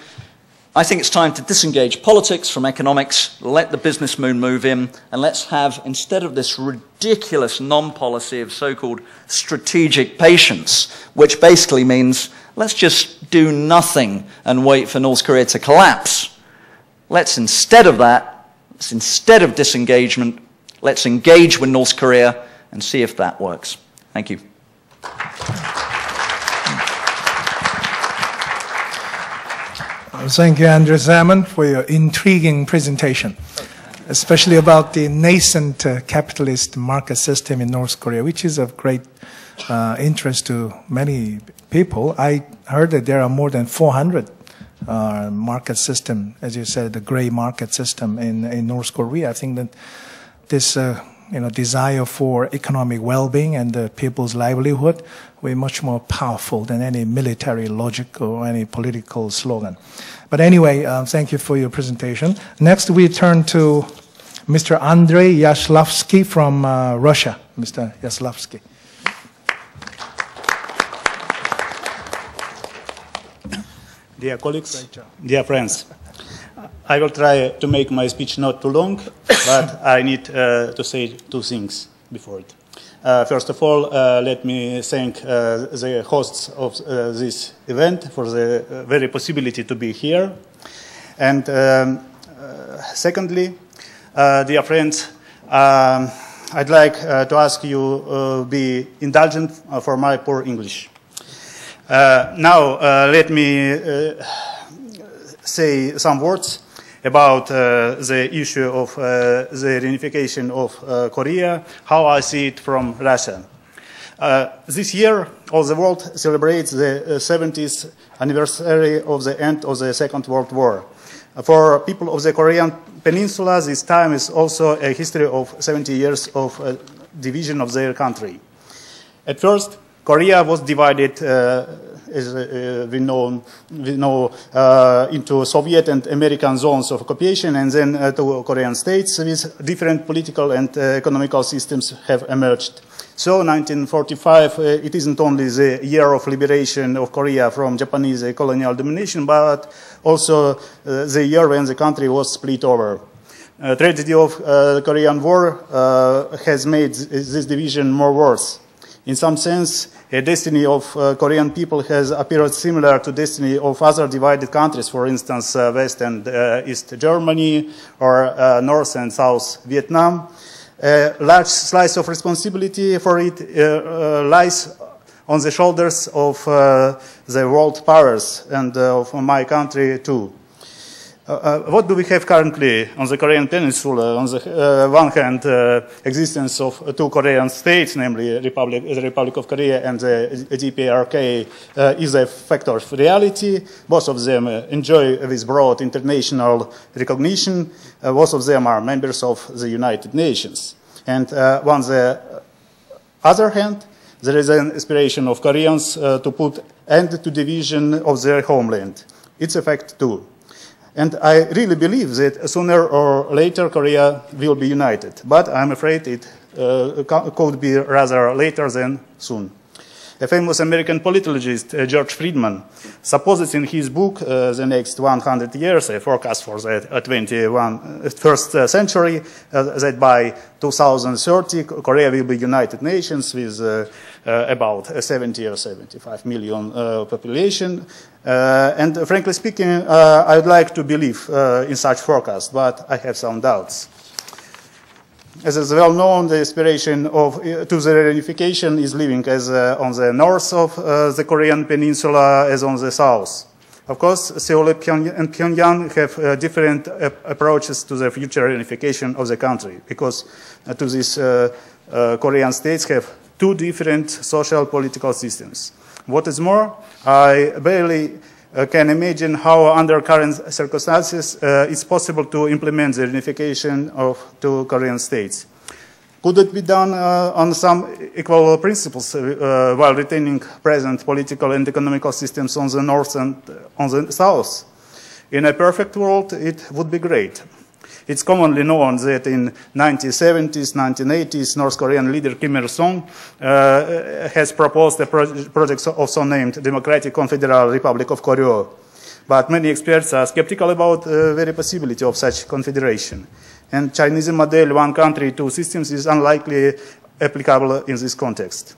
[SPEAKER 5] I think it's time to disengage politics from economics, let the business moon move in, and let's have, instead of this ridiculous non-policy of so-called strategic patience, which basically means let's just do nothing and wait for North Korea to collapse. Let's, instead of that, instead of disengagement, let's engage with North Korea and see if that works. Thank you.
[SPEAKER 1] Thank you, Andrey YASHLAVSKIY, for your intriguing presentation, especially about the nascent capitalist market system in North Korea, which is of great interest to many people. I heard that there are more than 400 market system, as you said, the gray market system in North Korea. I think that this desire for economic well-being and the people's livelihood will be much more powerful than any military logic or any political slogan. But anyway, thank you for your presentation. Next, we turn to Mr. Andrey YASHLAVSKIY from Russia. Mr. YASHLAVSKIY.
[SPEAKER 6] dear colleagues, dear friends. I will try to make my speech not too long, but I need to say two things before it. First of all, let me thank the hosts of this event for the very possibility to be here. And secondly, dear friends, I'd like to ask you be indulgent for my poor English. Now, let me say some words about the issue of the reunification of Korea, how I see it from Russia. This year, all the world celebrates the 70th anniversary of the end of the Second World War. For people of the Korean Peninsula, this time is also a history of 70 years of division of their country. At first, Korea was divided, as we know, into Soviet and American zones of occupation, and then to Korean states with different political and economical systems have emerged. So 1945, it isn't only the year of liberation of Korea from Japanese colonial domination, but also the year when the country was split over. Tragedy of the Korean War has made this division more worse. In some sense, the destiny of Korean people has appeared similar to the destiny of other divided countries, for instance, West and East Germany, or North and South Vietnam. A large slice of responsibility for it lies on the shoulders of the world powers and of my country too. What do we have currently on the Korean Peninsula? On the one hand, existence of two Korean states, namely the Republic of Korea and the DPRK, is a factor of reality. Both of them enjoy this broad international recognition. Both of them are members of the United Nations. And on the other hand, there is an aspiration of Koreans to put end to division of their homeland. It's a fact too. And I really believe that sooner or later Korea will be united. But I'm afraid it could be rather later than soon. A famous American politologist, George Friedman, supposes in his book, The Next 100 Years, a forecast for the 21st century, that by 2030, Korea will be United Nations with about 70 or 75 million population. And frankly speaking, I would like to believe in such forecast, but I have some doubts. As is well known, the aspiration to the reunification is living as on the north of the Korean Peninsula as on the south. Of course, Seoul and Pyongyang have different approaches to the future reunification of the country, because to these Korean states have two different social political systems. What is more, I barely can imagine how, under current circumstances, it's possible to implement the reunification of two Korean states. Could it be done on some equal principles while retaining present political and economical systems on the north and on the south? In a perfect world, it would be great. It's commonly known that in 1970s, 1980s, North Korean leader Kim Il-sung has proposed a project also named Democratic Confederal Republic of Korea. But many experts are skeptical about the very possibility of such confederation. And Chinese model, one country, two systems, is unlikely applicable in this context.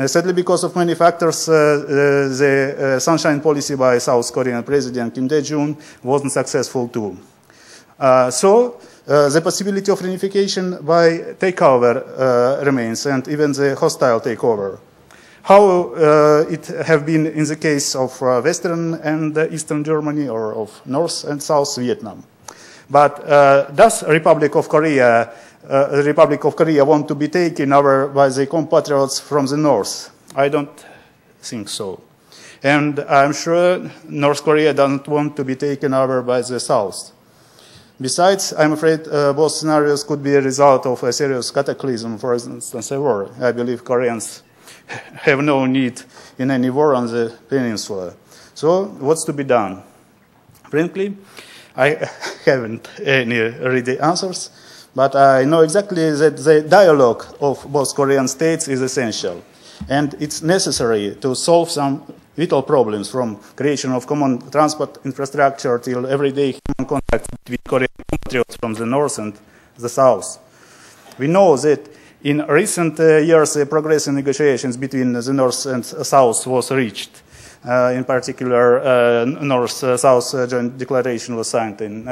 [SPEAKER 6] Sadly, because of many factors, the sunshine policy by South Korean President Kim Dae-jung wasn't successful too. So the possibility of reunification by takeover remains, and even the hostile takeover. How it have been in the case of Western and Eastern Germany, or of North and South Vietnam. But does the Republic of Korea want to be taken over by the compatriots from the North? I don't think so. And I'm sure North Korea doesn't want to be taken over by the South. Besides, I'm afraid both scenarios could be a result of a serious cataclysm, for instance, a war. I believe Koreans have no need in any war on the peninsula. So, what's to be done? Frankly, I haven't any ready answers, but I know exactly that the dialogue of both Korean states is essential. And it's necessary to solve some vital problems, from creation of common transport infrastructure till everyday human contact between Korean compatriots from the north and the south. We know that in recent years, progress in negotiations between the north and south was reached. In particular, North-South Joint Declaration was signed in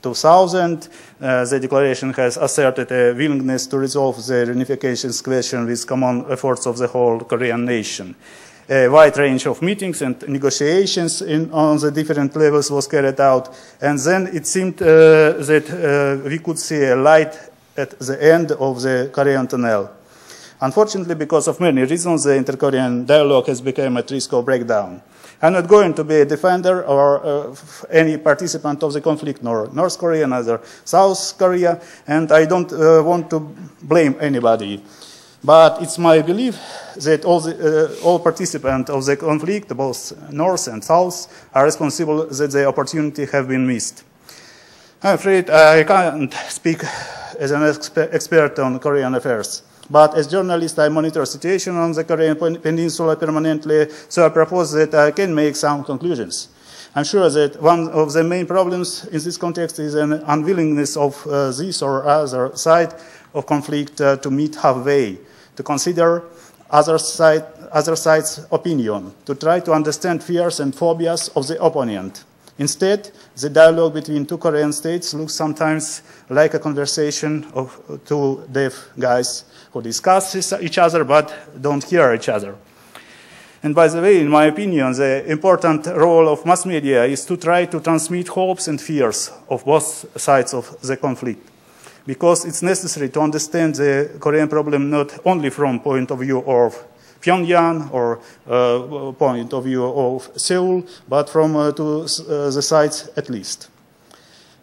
[SPEAKER 6] 2000. The declaration has asserted a willingness to resolve the reunification question with common efforts of the whole Korean nation. A wide range of meetings and negotiations on the different levels was carried out, and then it seemed that we could see a light at the end of the Korean tunnel. Unfortunately, because of many reasons, the inter-Korean dialogue has become at risk of breakdown. I'm not going to be a defender or any participant of the conflict, nor North Korea, neither South Korea, and I don't want to blame anybody. But it's my belief that all participants of the conflict, both North and South, are responsible that the opportunity have been missed. I'm afraid I can't speak as an expert on Korean affairs. But as a journalist, I monitor the situation on the Korean Peninsula permanently, so I propose that I can make some conclusions. I'm sure that one of the main problems in this context is an unwillingness of this or other side of conflict to meet halfway, to consider other side's opinion, to try to understand fears and phobias of the opponent. Instead, the dialogue between two Korean states looks sometimes like a conversation of two deaf guys who discuss each other but don't hear each other. And by the way, in my opinion, the important role of mass media is to try to transmit hopes and fears of both sides of the conflict, because it's necessary to understand the Korean problem not only from point of view of Pyongyang or point of view of Seoul, but from the sides at least.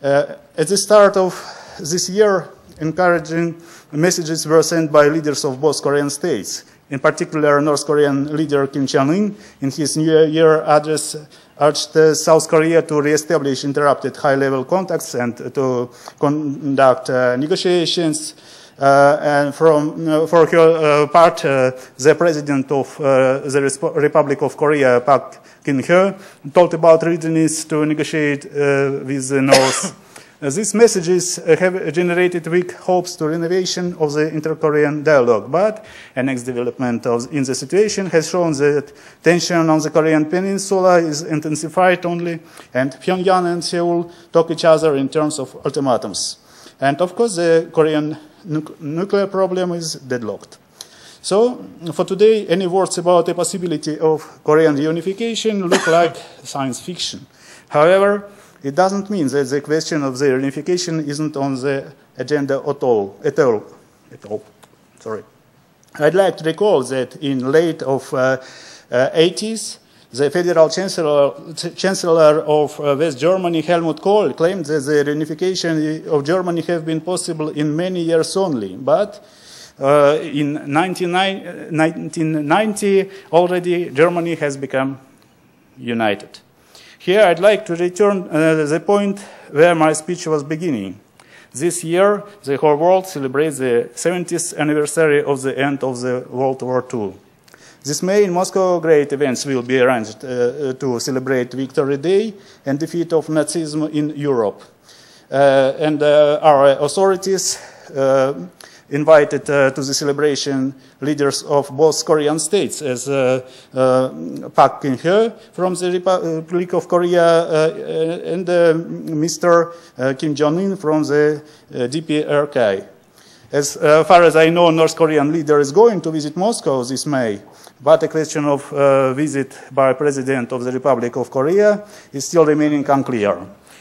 [SPEAKER 6] At the start of this year, encouraging messages were sent by leaders of both Korean states. In particular, North Korean leader Kim Jong-un, in his New Year address, urged South Korea to re-establish interrupted high-level contacts and to conduct negotiations. And for her part, the president of the Republic of Korea, Park Geun-hye, talked about readiness to negotiate with the North. These messages have generated weak hopes to renovation of the inter-Korean dialogue, but a next development in the situation has shown that tension on the Korean peninsula is intensified only, and Pyongyang and Seoul talk each other in terms of ultimatums. And of course, the Korean nuclear problem is deadlocked. So, for today, any words about the possibility of Korean reunification look like science fiction. However, it doesn't mean that the question of the reunification isn't on the agenda at all. Sorry. I'd like to recall that in late of 80s, the Federal Chancellor of West Germany, Helmut Kohl, claimed that the reunification of Germany have been possible in many years only. But in 1990, already Germany has become united. Here I'd like to return to the point where my speech was beginning. This year, the whole world celebrates the 70th anniversary of the end of the World War II. This May in Moscow, great events will be arranged to celebrate Victory Day and defeat of Nazism in Europe. And our authorities invited to the celebration leaders of both Korean states, as Park Geun-hye from the Republic of Korea and Mr. Kim Jong-un from the DPRK. As far as I know, North Korean leader is going to visit Moscow this May, but the question of visit by President of the Republic of Korea is still remaining unclear.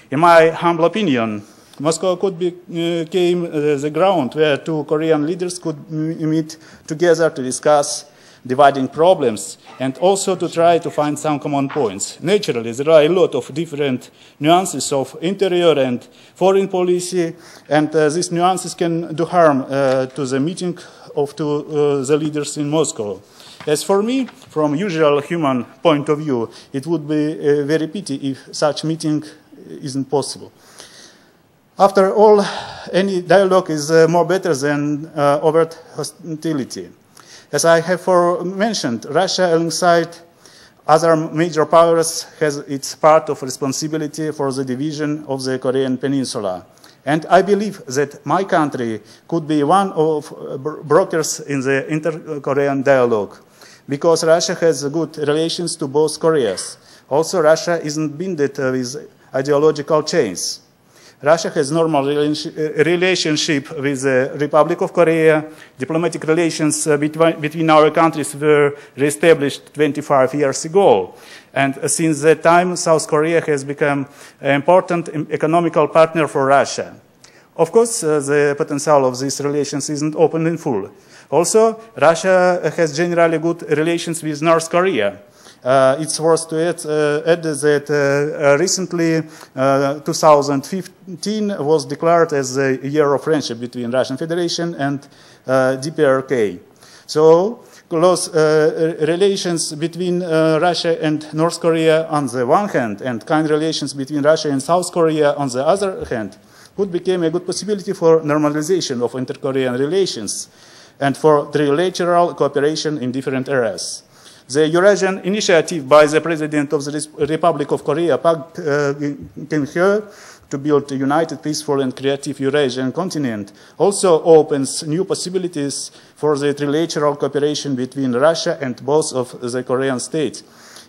[SPEAKER 6] In my humble opinion, Moscow could become the ground where two Korean leaders could meet together to discuss dividing problems and also to try to find some common points. Naturally, there are a lot of different nuances of interior and foreign policy, and these nuances can do harm to the meeting of the leaders in Moscow. As for me, from usual human point of view, it would be a very pity if such meeting isn't possible. After all, any dialogue is more better than overt hostility. As I have mentioned, Russia alongside other major powers has its part of responsibility for the division of the Korean Peninsula. And I believe that my country could be one of brokers in the inter-Korean dialogue, because Russia has good relations to both Koreas. Also, Russia isn't binded with ideological chains. Russia has normal relationship with the Republic of Korea. Diplomatic relations between our countries were reestablished 25 years ago. And since that time, South Korea has become an important economical partner for Russia. Of course, the potential of these relations isn't open in full. Also, Russia has generally good relations with North Korea. It's worth to add that recently, 2015 was declared as the year of friendship between Russian Federation and DPRK. So, close relations between Russia and North Korea on the one hand, and kind relations between Russia and South Korea on the other hand, would become a good possibility for normalization of inter-Korean relations and for trilateral cooperation in different areas. The Eurasian initiative by the President of the Republic of Korea, Park Geun-hye, to build a united, peaceful and creative Eurasian continent also opens new possibilities for the trilateral cooperation between Russia and both of the Korean states.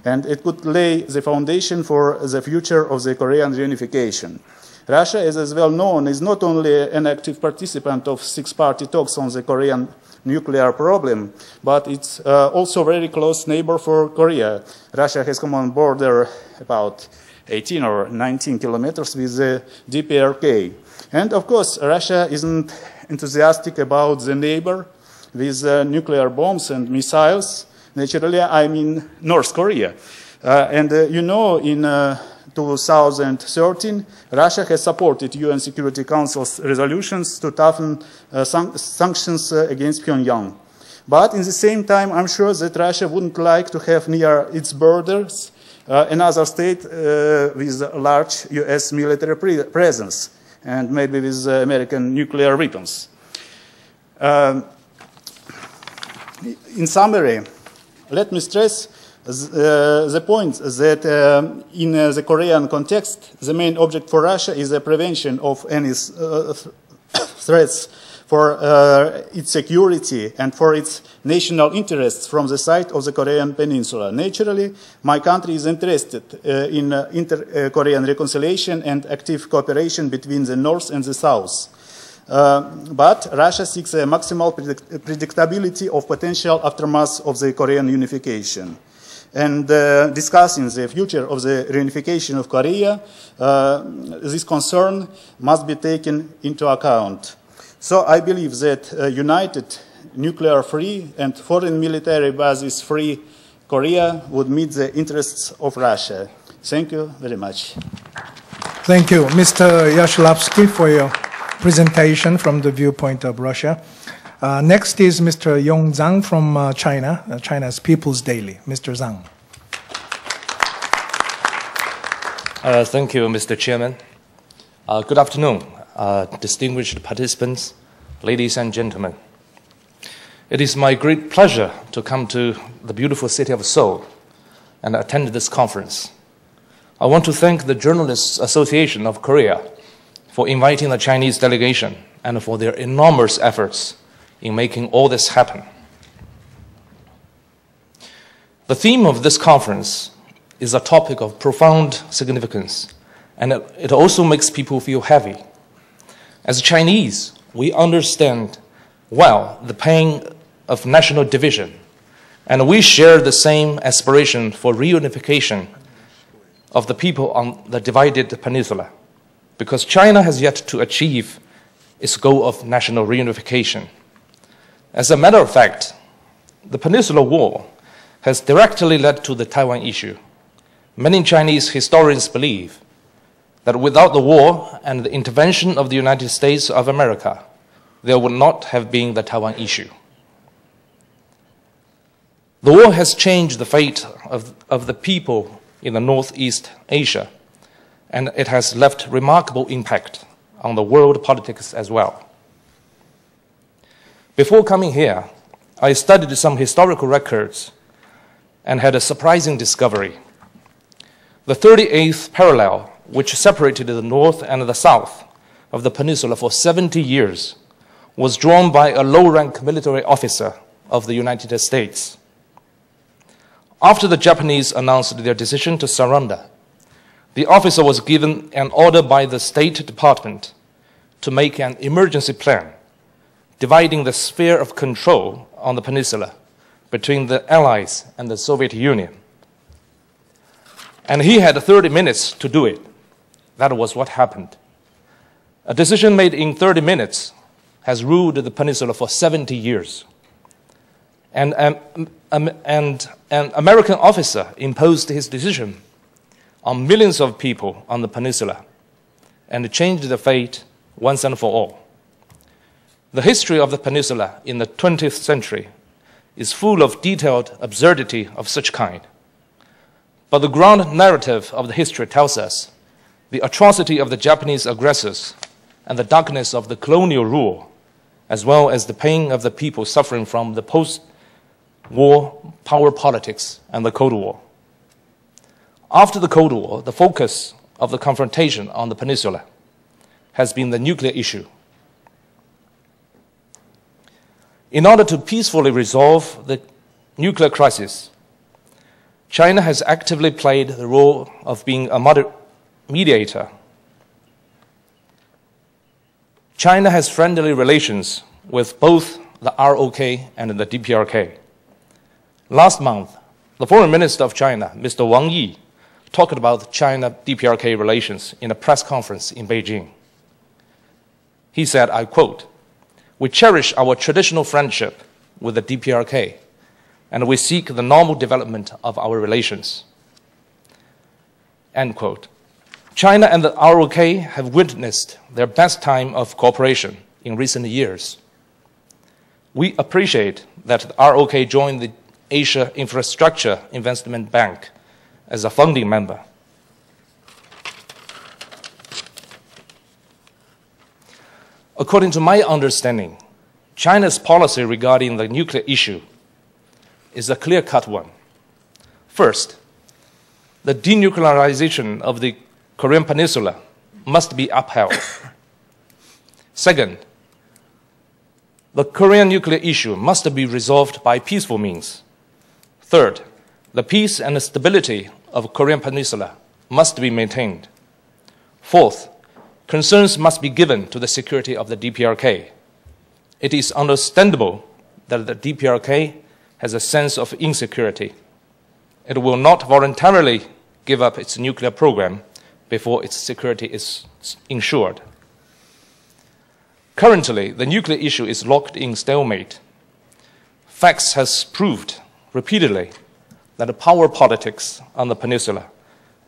[SPEAKER 6] And it could lay the foundation for the future of the Korean reunification. Russia, as is well known, is not only an active participant of six-party talks on the Korean nuclear problem, but it's also a very close neighbor for Korea. Russia has common border about 18 or 19 kilometers with the DPRK. And of course, Russia isn't enthusiastic about the neighbor with nuclear bombs and missiles. Naturally, I mean North Korea. You know, in 2013, Russia has supported UN Security Council's resolutions to toughen sanctions against Pyongyang. But in the same time, I'm sure that Russia wouldn't like to have near its borders another state with a large US military presence, and maybe with American nuclear weapons. In summary, let me stress the point that in the Korean context, the main object for Russia is the prevention of any threats for its security and for its national interests from the side of the Korean Peninsula. Naturally, my country is interested in inter-Korean reconciliation and active cooperation between the North and the South. But Russia seeks a maximal predictability of potential aftermath of the Korean unification. And discussing the future of the reunification of Korea, this concern must be taken into account. So I believe that united, nuclear-free and foreign military bases-free Korea would meet the interests of Russia. Thank you very much.
[SPEAKER 1] Thank you, Mr. YASHLAVSKIY, for your presentation from the viewpoint of Russia. Next is Mr. Yong ZHANG from China, China's People's Daily. Mr. ZHANG.
[SPEAKER 7] Thank you, Mr. Chairman. Good afternoon, distinguished participants, ladies and gentlemen. It is my great pleasure to come to the beautiful city of Seoul and attend this conference. I want to thank the Journalists Association of Korea for inviting the Chinese delegation and for their enormous efforts in making all this happen. The theme of this conference is a topic of profound significance, and it also makes people feel heavy. As Chinese, we understand well the pain of national division, and we share the same aspiration for reunification of the people on the divided peninsula, because China has yet to achieve its goal of national reunification. As a matter of fact, the Peninsular War has directly led to the Taiwan issue. Many Chinese historians believe that without the war and the intervention of the United States of America, there would not have been the Taiwan issue. The war has changed the fate of the people in the Northeast Asia, and it has left remarkable impact on the world politics as well. Before coming here, I studied some historical records and had a surprising discovery. The 38th parallel, which separated the north and the south of the peninsula for 70 years, was drawn by a low-rank military officer of the United States. After the Japanese announced their decision to surrender, the officer was given an order by the State Department to make an emergency plan, dividing the sphere of control on the peninsula between the Allies and the Soviet Union. And he had 30 minutes to do it. That was what happened. A decision made in 30 minutes has ruled the peninsula for 70 years. And an American officer imposed his decision on millions of people on the peninsula and changed the fate once and for all. The history of the peninsula in the 20th century is full of detailed absurdity of such kind. But the ground narrative of the history tells us the atrocity of the Japanese aggressors and the darkness of the colonial rule, as well as the pain of the people suffering from the post-war power politics and the Cold War. After the Cold War, the focus of the confrontation on the peninsula has been the nuclear issue. In order to peacefully resolve the nuclear crisis, China has actively played the role of being a mediator. China has friendly relations with both the ROK and the DPRK. Last month, the Foreign Minister of China, Mr. Wang Yi, talked about China-DPRK relations in a press conference in Beijing. He said, I quote, "We cherish our traditional friendship with the DPRK, and we seek the normal development of our relations." End quote. China and the ROK have witnessed their best time of cooperation in recent years. We appreciate that the ROK joined the Asia Infrastructure Investment Bank as a founding member. According to my understanding, China's policy regarding the nuclear issue is a clear-cut one. First, the denuclearization of the Korean Peninsula must be upheld. Second, the Korean nuclear issue must be resolved by peaceful means. Third, the peace and the stability of Korean Peninsula must be maintained. Fourth, concerns must be given to the security of the DPRK. It is understandable that the DPRK has a sense of insecurity. It will not voluntarily give up its nuclear program before its security is ensured. Currently, the nuclear issue is locked in stalemate. Facts has proved repeatedly that the power politics on the peninsula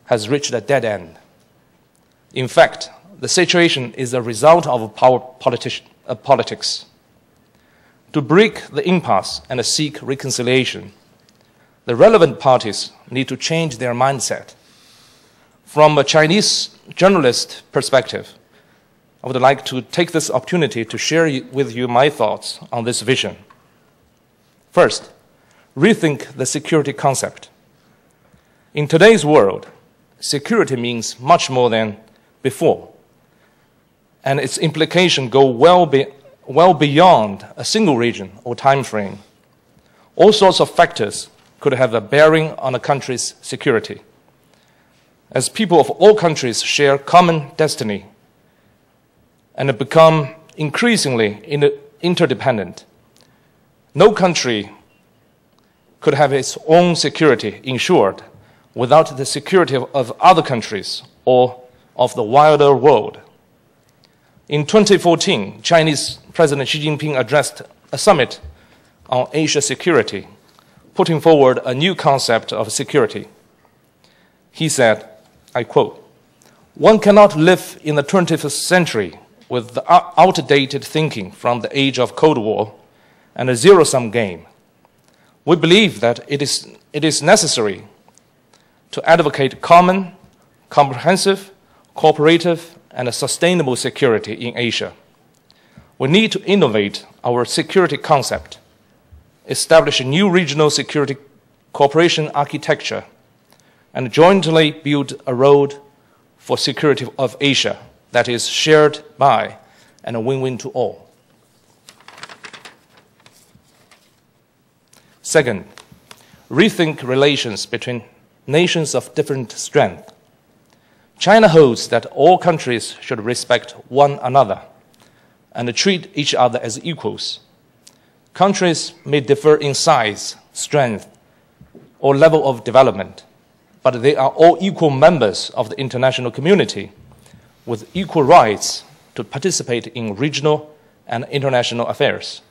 [SPEAKER 7] has reached a dead end. In fact, the situation is a result of power politics. To break the impasse and seek reconciliation, the relevant parties need to change their mindset. From a Chinese journalist perspective, I would like to take this opportunity to share with you my thoughts on this vision. First, rethink the security concept. In today's world, security means much more than before, and its implications go well beyond a single region or time frame. All sorts of factors could have a bearing on a country's security. As people of all countries share common destiny and become increasingly interdependent, no country could have its own security ensured without the security of other countries or of the wider world. In 2014, Chinese President Xi Jinping addressed a summit on Asia security, putting forward a new concept of security. He said, I quote, "One cannot live in the 20th century with the outdated thinking from the age of Cold War and a zero-sum game. We believe that it is necessary to advocate common, comprehensive, cooperative, and sustainable security in Asia. We need to innovate our security concept, establish new regional security cooperation architecture and jointly build a road for security of Asia that is shared by and a win-win to all. Second, rethink relations between nations of different strength. China holds that all countries should respect one another and treat each other as equals. Countries may differ in size, strength, or level of development, but they are all equal members of the international community with equal rights to participate in regional and international affairs.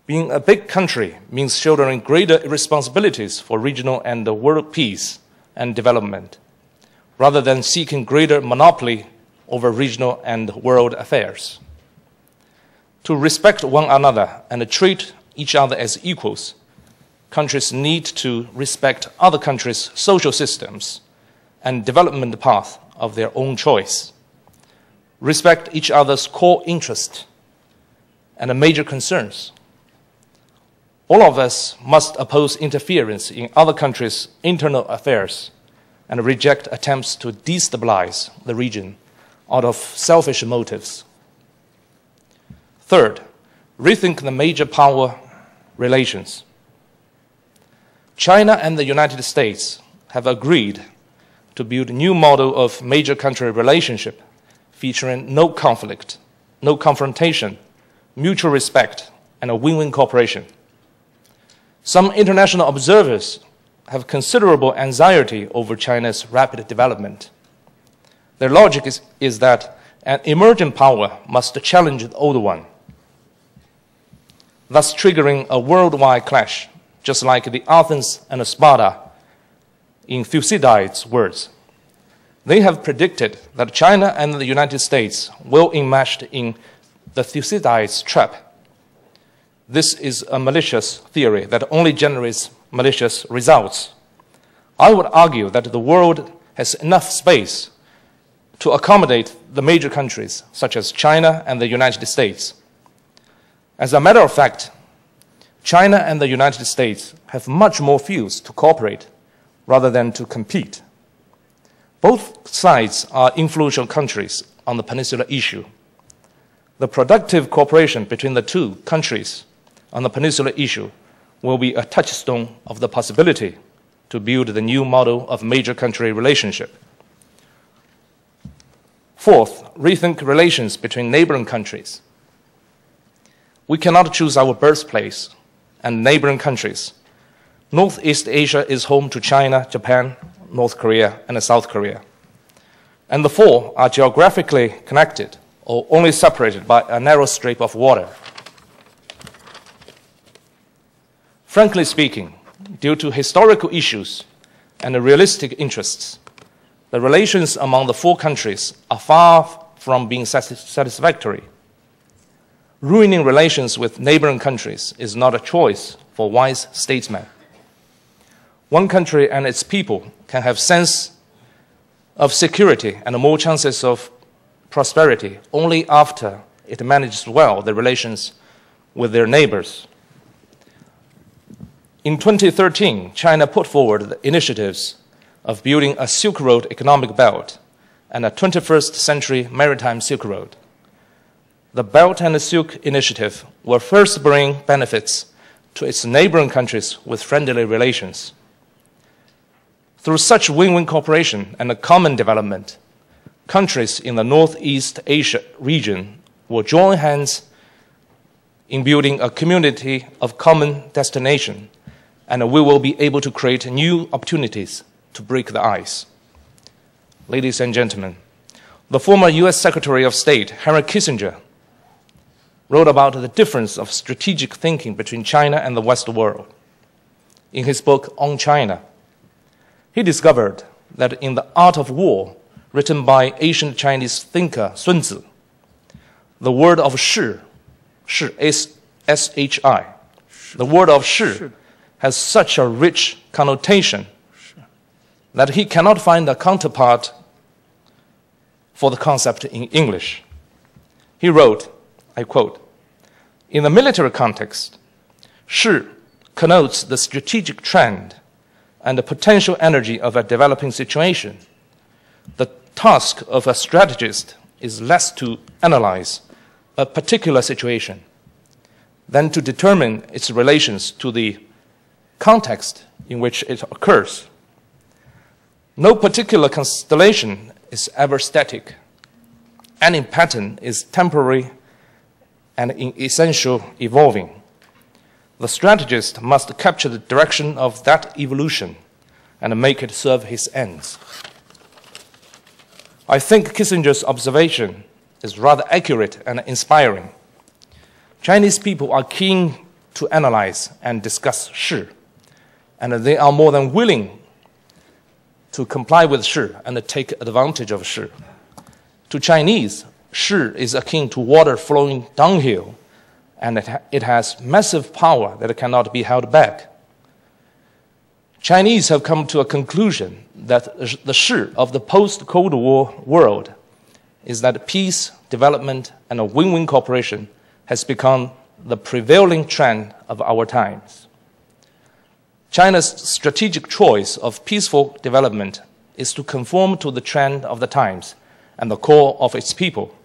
[SPEAKER 7] Being a big country means shouldering greater responsibilities for regional and world peace and development, rather than seeking greater monopoly over regional and world affairs. To respect one another and treat each other as equals, countries need to respect other countries' social systems and development path of their own choice, respect each other's core interests and major concerns. All of us must oppose interference in other countries' internal affairs and reject attempts to destabilize the region out of selfish motives. Third, rethink the major power relations. China and the United States have agreed to build a new model of major country relationship featuring no conflict, no confrontation, mutual respect, and a win-win cooperation. Some international observers have considerable anxiety over China's rapid development. Their logic is that an emerging power must challenge the old one, thus triggering a worldwide clash, just like the Athens and Sparta in Thucydides' words. They have predicted that China and the United States will enmeshed in the Thucydides trap. This is a malicious theory that only generates malicious results. I would argue that the world has enough space to accommodate the major countries, such as China and the United States. As a matter of fact, China and the United States have much more fields to cooperate rather than to compete. Both sides are influential countries on the peninsula issue. The productive cooperation between the two countries on the peninsula issue will be a touchstone of the possibility to build the new model of major country relationship. Fourth, rethink relations between neighboring countries. We cannot choose our birthplace and neighboring countries. Northeast Asia is home to China, Japan, North Korea, and South Korea. And the four are geographically connected or only separated by a narrow strip of water. Frankly speaking, due to historical issues and realistic interests, the relations among the four countries are far from being satisfactory. Ruining relations with neighboring countries is not a choice for wise statesmen. One country and its people can have sense of security and more chances of prosperity only after it manages well the relations with their neighbors. In 2013, China put forward the initiatives of building a Silk Road economic belt and a 21st century maritime Silk Road. The Belt and Silk Initiative will first bring benefits to its neighboring countries with friendly relations. Through such win-win cooperation and a common development, countries in the Northeast Asia region will join hands in building a community of common destination, and we will be able to create new opportunities to break the ice. Ladies and gentlemen, the former US Secretary of State, Henry Kissinger, wrote about the difference of strategic thinking between China and the Western world. In his book On China, he discovered that in The Art of War, written by ancient Chinese thinker Sun Tzu, the word of shi, S-H-I, the word of shi has such a rich connotation that he cannot find a counterpart for the concept in English. He wrote, I quote, "In the military context, shi connotes the strategic trend and the potential energy of a developing situation. The task of a strategist is less to analyze a particular situation than to determine its relations to the context in which it occurs. No particular constellation is ever static. Any pattern is temporary and in essential evolving. The strategist must capture the direction of that evolution and make it serve his ends. I think Kissinger's observation is rather accurate and inspiring. Chinese people are keen to analyze and discuss Shi, and they are more than willing to comply with Shi and take advantage of Shi. To Chinese, Shi is akin to water flowing downhill, and it has massive power that cannot be held back. Chinese have come to a conclusion that the Shi of the post-Cold War world is that peace, development, and a win-win cooperation has become the prevailing trend of our times. China's strategic choice of peaceful development is to conform to the trend of the times and the core of its people.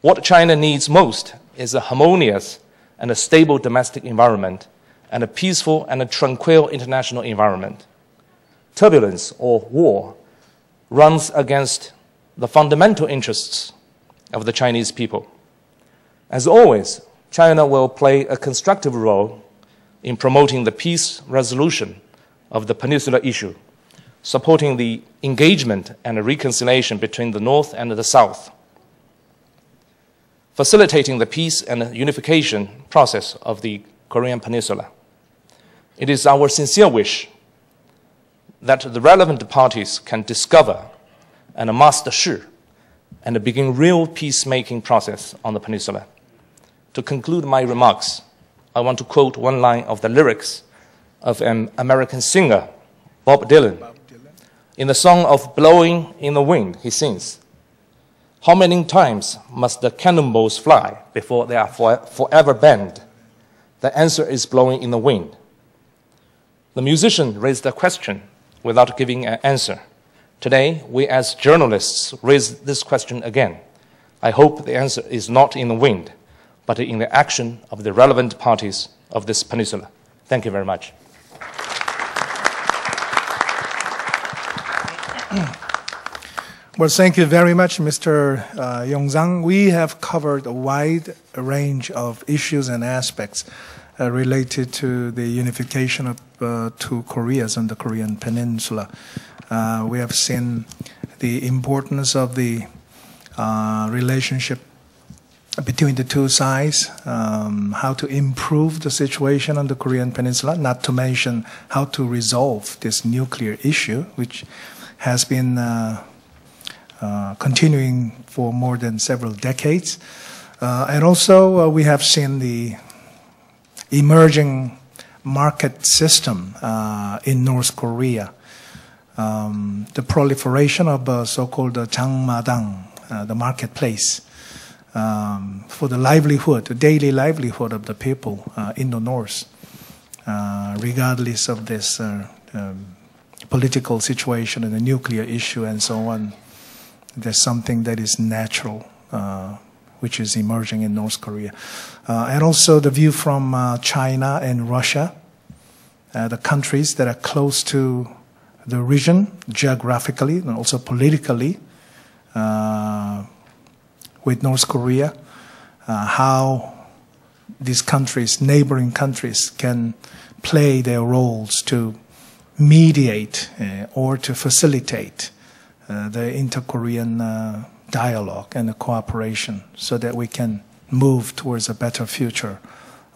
[SPEAKER 7] What China needs most is a harmonious and a stable domestic environment and a peaceful and a tranquil international environment. Turbulence or war runs against the fundamental interests of the Chinese people. As always, China will play a constructive role in promoting the peace resolution of the peninsula issue, supporting the engagement and reconciliation between the North and the South, facilitating the peace and unification process of the Korean Peninsula. It is our sincere wish that the relevant parties can discover and master Shi and begin real peacemaking process on the peninsula. To conclude my remarks, I want to quote one line of the lyrics of an American singer, Bob Dylan. In the song of Blowing in the Wind, he sings, "How many times must the cannonballs fly before they are forever banned? The answer is blowing in the wind." The musician raised a question without giving an answer. Today, we as journalists raise this question again. I hope the answer is not in the wind, but in the action of the relevant parties of this peninsula. Thank you very much.
[SPEAKER 1] Well, thank you very much, Mr. Yong ZHANG. We have covered a wide range of issues and aspects related to the unification of two Koreas on the Korean Peninsula. We have seen the importance of the relationship between the two sides, how to improve the situation on the Korean Peninsula, not to mention how to resolve this nuclear issue, which has been continuing for more than several decades. And also we have seen the emerging market system in North Korea, the proliferation of so-called 장마당, the marketplace, for the livelihood, the daily livelihood of the people in the North, regardless of this political situation and the nuclear issue and so on. There's something that is natural, which is emerging in North Korea. And also the view from China and Russia, the countries that are close to the region, geographically and also politically, with North Korea, how these countries, neighboring countries, can play their roles to mediate or to facilitate the inter-Korean dialogue and the cooperation so that we can move towards a better future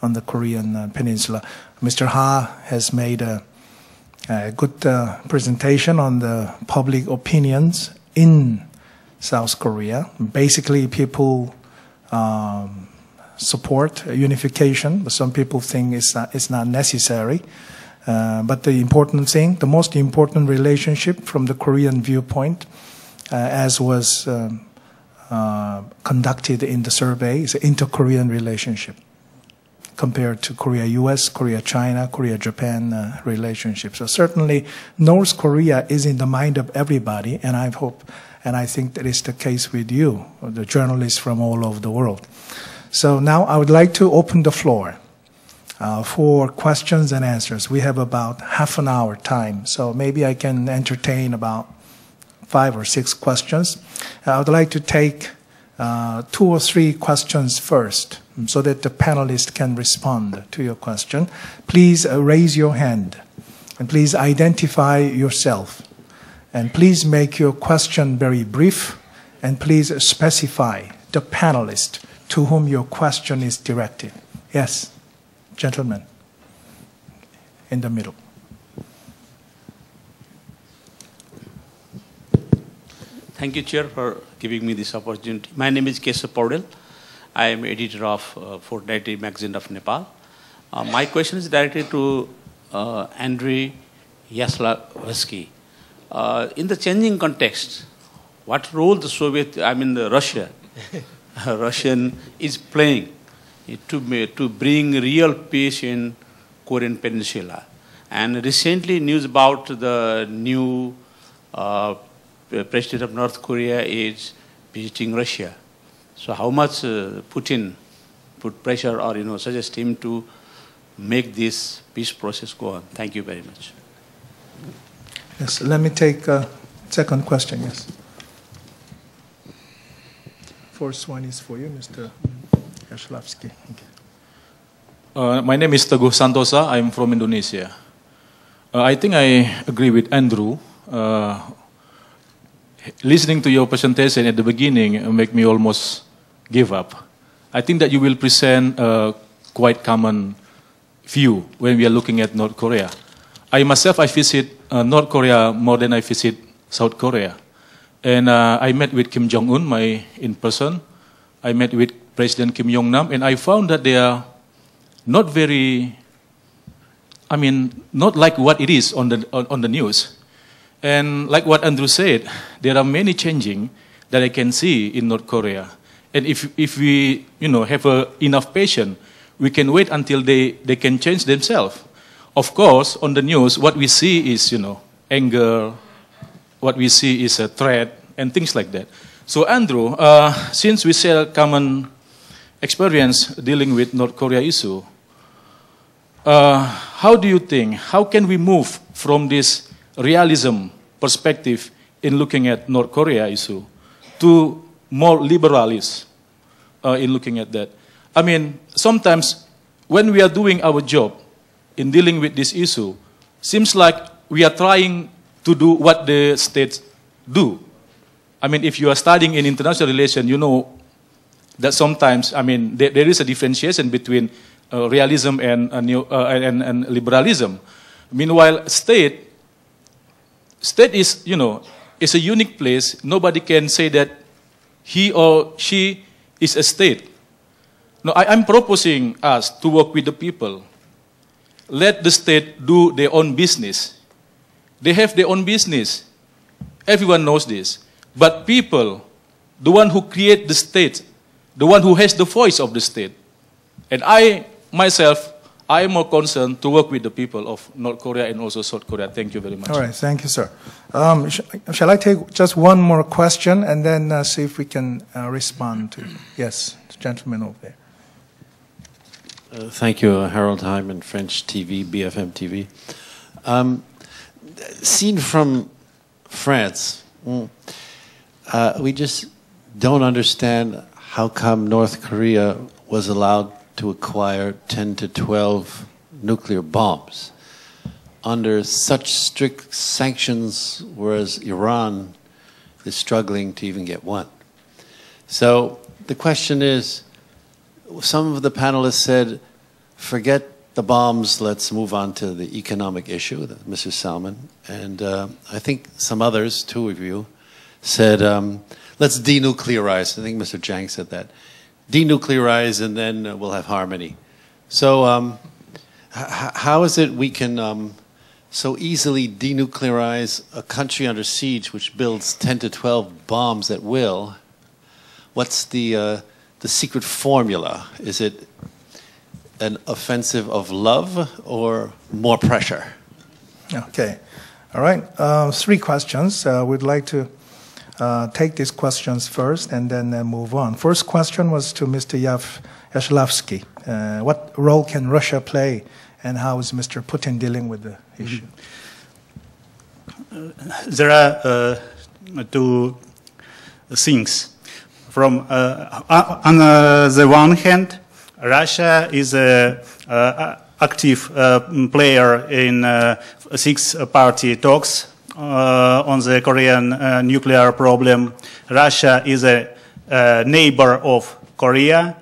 [SPEAKER 1] on the Korean Peninsula. Mr. Ha has made a good presentation on the public opinions in South Korea. Basically, people support unification, but some people think it's not necessary. But the important thing, the most important relationship from the Korean viewpoint, as was conducted in the survey, is an inter-Korean relationship. compared to Korea-US, Korea-China, Korea-Japan relationship. So certainly North Korea is in the mind of everybody, and I hope, and I think that is the case with you, the journalists from all over the world. So now I would like to open the floor for questions and answers. We have about half an hour time, so maybe I can entertain about 5 or 6 questions. I would like to take 2 or 3 questions first, so that the panelists can respond to your question. Please raise your hand, and please identify yourself. And please make your question very brief, and please specify the panelist to whom your question is directed. Yes, gentlemen, in the middle.
[SPEAKER 8] Thank you, Chair, for giving me this opportunity. My name is Keshav Paudel. I am editor of Fortnightly Magazine of Nepal. My question is directed to Andrey YASHLAVSKIY. In the changing context, what role the Russia, Russian is playing to bring real peace in Korean Peninsula? And recently, news about the new President of North Korea is visiting Russia. So how much Putin put pressure or suggest him to make this peace process go on? Thank you very much.
[SPEAKER 1] Yes, let me take a second question. Yes. First one is for you, Mr. YASHLAVSKIY.
[SPEAKER 9] My name is Teguh Santosa. I'm from Indonesia. I think I agree with Andrew. Listening to your presentation at the beginning make me almost give up. I think that you will present a quite common view when we are looking at North Korea. I myself, I visit North Korea more than I visit South Korea. And I met with Kim Jong-un in person. I met with President Kim Jong-nam, and I found that they are not very, not like what it is on the news. And like what Andrew said, there are many changing that I can see in North Korea. And if we have enough patience, we can wait until they can change themselves. Of course, on the news, what we see is anger, what we see is a threat, and things like that. So Andrew, since we share common experience dealing with North Korea issue, how do you think, how can we move from this realism perspective in looking at North Korea issue to more liberalism in looking at that? Sometimes when we are doing our job in dealing with this issue, seems like we are trying to do what the states do. If you are studying in international relations, you know that sometimes, there is a differentiation between realism and liberalism. Meanwhile, state is, is a unique place. Nobody can say that he or she is a state. No, I'm proposing us to work with the people. Let the state do their own business. They have their own business. Everyone knows this. But people, the one who create the state, the one who has the voice of the state. And I, myself, I am more concerned to work with the people of North Korea and also South Korea. Thank you very much.
[SPEAKER 1] All right, thank you, sir. Shall I take just one more question and then see if we can respond to? Yes, the gentleman over there.
[SPEAKER 10] Thank you, Harold Hyman, French TV, BFM TV. Seen from France, we just don't understand how come North Korea was allowed to acquire 10 to 12 nuclear bombs under such strict sanctions, whereas Iran is struggling to even get one. So the question is, some of the panelists said, forget the bombs, let's move on to the economic issue, Mr. Salmon. And I think some others, 2 of you, said, let's denuclearize. I think Mr. Zhang said that. Denuclearize and then we'll have harmony. So how is it we can so easily denuclearize a country under siege which builds 10 to 12 bombs at will? What's the secret formula? Is it an offensive of love or more pressure?
[SPEAKER 1] Okay. All right. 3 questions. We'd like to take these questions first and then move on. First question was to Mr. YASHLAVSKIY. What role can Russia play, and how is Mr. Putin dealing with the issue?
[SPEAKER 6] There are 2 things. From on the one hand, Russia is an active player in 6-party talks on the Korean nuclear problem. Russia is a neighbor of Korea.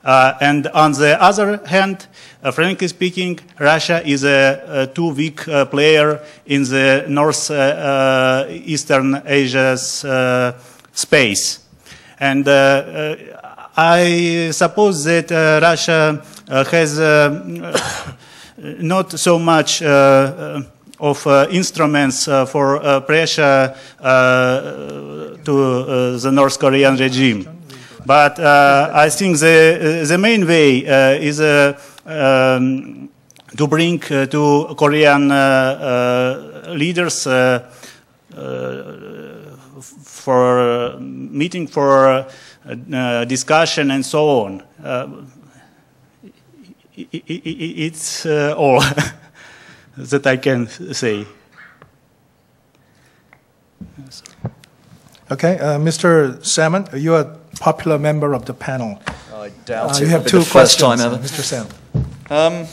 [SPEAKER 6] And on the other hand, frankly speaking, Russia is a too weak player in the Northeastern Asia's space. And I suppose that Russia has not so much of instruments for pressure to the North Korean regime. But I think the main way is to bring to Korean leaders for meeting, for discussion and so on. It's all that I can say.
[SPEAKER 1] Okay, Mr. Salmon, you are a popular member of the panel.
[SPEAKER 5] I doubt it.
[SPEAKER 1] You have 2 questions, Mr. Salmon.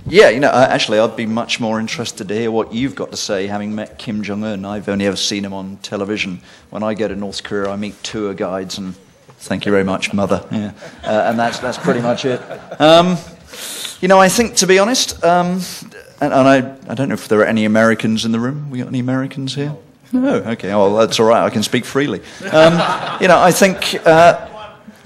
[SPEAKER 5] Yeah, you know, actually, I'd be much more interested to hear what you've got to say, having met Kim Jong-un. I've only ever seen him on television. When I go to North Korea, I meet tour guides, and thank you very much, Mother. Yeah. And that's pretty much it. You know, I think, to be honest, and I don't know if there are any Americans in the room. We got any Americans here? No. Okay. Oh, well, that's all right. I can speak freely. You know, I think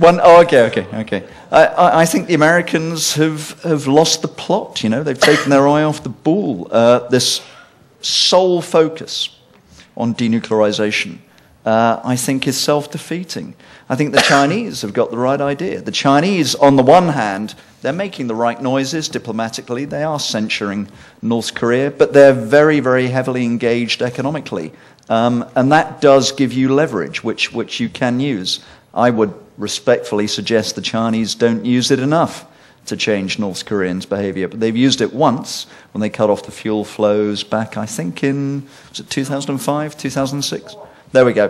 [SPEAKER 5] okay. I think the Americans have lost the plot. You know, they've taken their eye off the ball. This sole focus on denuclearization, I think, is self-defeating. I think the Chinese have got the right idea. The Chinese, on the one hand, they're making the right noises diplomatically. They are censuring North Korea, but they're very, very heavily engaged economically. And that does give you leverage, which you can use. I would respectfully suggest the Chinese don't use it enough to change North Koreans' behavior. But they've used it once when they cut off the fuel flows back, I think, in, was it 2005, 2006? There we go.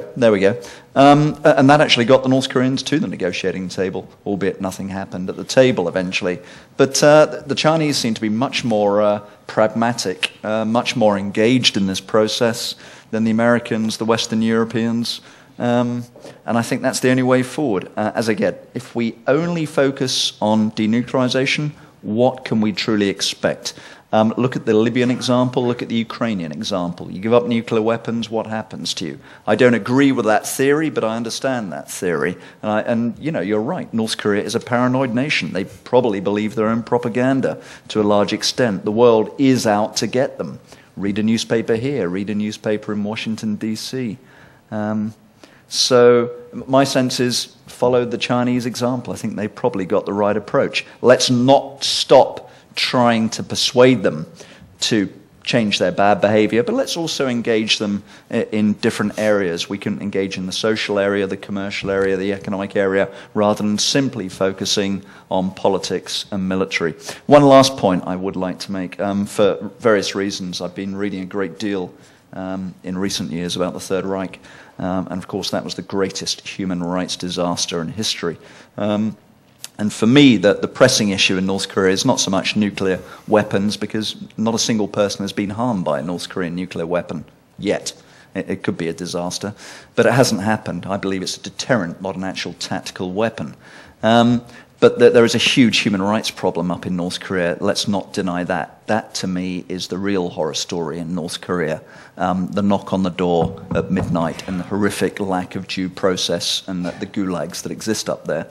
[SPEAKER 5] And that actually got the North Koreans to the negotiating table, albeit nothing happened at the table eventually. But the Chinese seem to be much more pragmatic, much more engaged in this process than the Americans, the Western Europeans. And I think that's the only way forward. As again, if we only focus on denuclearization, what can we truly expect? Look at the Libyan example, look at the Ukrainian example. You give up nuclear weapons, what happens to you? I don't agree with that theory, but I understand that theory. And you know, you're right, North Korea is a paranoid nation. They probably believe their own propaganda to a large extent. The world is out to get them. Read a newspaper here, read a newspaper in Washington, D.C. So my sense is follow the Chinese example. I think they probably got the right approach. Let's not stop trying to persuade them to change their bad behavior, but let's also engage them in different areas. We can engage in the social area, the commercial area, the economic area, rather than simply focusing on politics and military. One last point I would like to make. For various reasons, I've been reading a great deal in recent years about the Third Reich, and of course that was the greatest human rights disaster in history. And for me, the pressing issue in North Korea is not so much nuclear weapons, because not a single person has been harmed by a North Korean nuclear weapon yet. It could be a disaster, but it hasn't happened. I believe it's a deterrent, not an actual tactical weapon. But there is a huge human rights problem up in North Korea. Let's not deny that. That to me is the real horror story in North Korea. The knock on the door at midnight and the horrific lack of due process and the gulags that exist up there.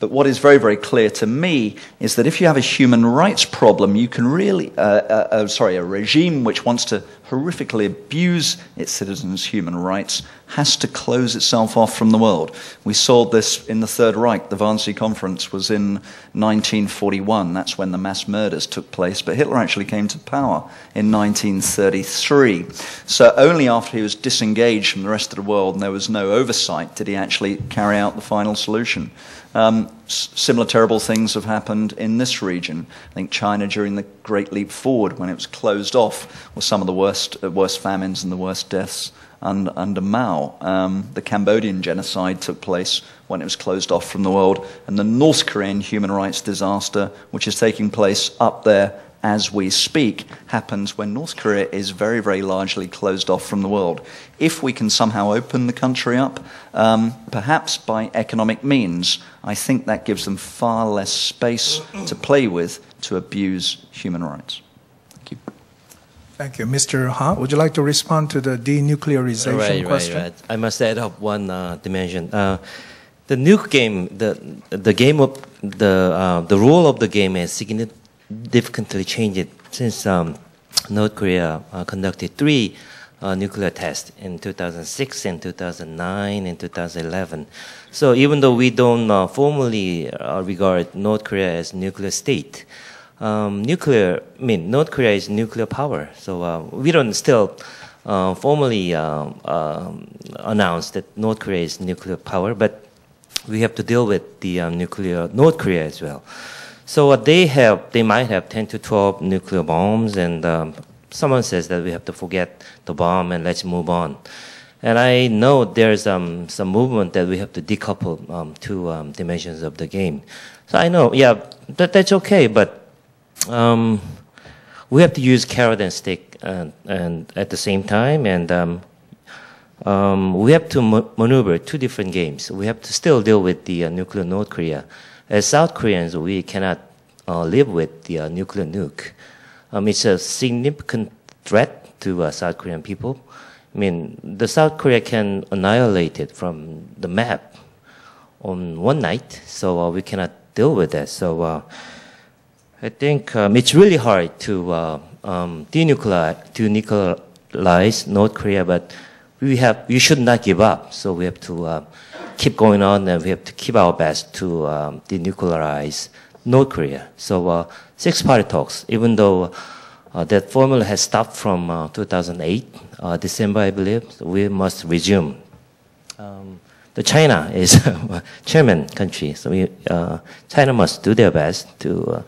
[SPEAKER 5] But what is very, very clear to me is that if you have a human rights problem, you can really, a regime which wants to horrifically abuse its citizens' human rights has to close itself off from the world. We saw this in the Third Reich. The Wannsee Conference was in 1941. That's when the mass murders took place. But Hitler actually came to power in 1933. So only after he was disengaged from the rest of the world and there was no oversight did he actually carry out the final solution. Similar terrible things have happened in this region. I think China during the Great Leap Forward, when it was closed off, was some of the worst famines and the worst deaths under Mao. The Cambodian genocide took place when it was closed off from the world, and the North Korean human rights disaster, which is taking place up there as we speak, happens when North Korea is very, very largely closed off from the world. If we can somehow open the country up, perhaps by economic means, I think that gives them far less space to play with to abuse human rights. Thank you.
[SPEAKER 1] Thank you. Mr. Ha, would you like to respond to the denuclearization question?
[SPEAKER 2] Right. I must add up one dimension. The nuke game, the game of the role of the game has significantly changed since North Korea conducted 3 nuclear tests in 2006 and 2009 and 2011. So even though we don't formally regard North Korea as a nuclear state, North Korea is nuclear power. So we don't still formally announce that North Korea is nuclear power, but we have to deal with the nuclear North Korea as well. So they might have 10 to 12 nuclear bombs, and someone says that we have to forget the bomb and let's move on. And I know there's some movement that we have to decouple 2 dimensions of the game. So I know, yeah, that's okay, but we have to use carrot and stick and at the same time, and we have to maneuver 2 different games. We have to still deal with the nuclear North Korea. As South Koreans, we cannot live with the nuclear nuke. It's a significant threat to South Korean people. I mean, the South Korea can annihilate it from the map on one night, so we cannot deal with that. So I think it's really hard to denuclearize North Korea, but we should not give up. So we have to keep going on, and we have to keep our best to denuclearize North Korea. So 6-party talks, even though that formula has stopped from 2008, December, I believe, so we must resume. The China is a chairman country, so China must do their best to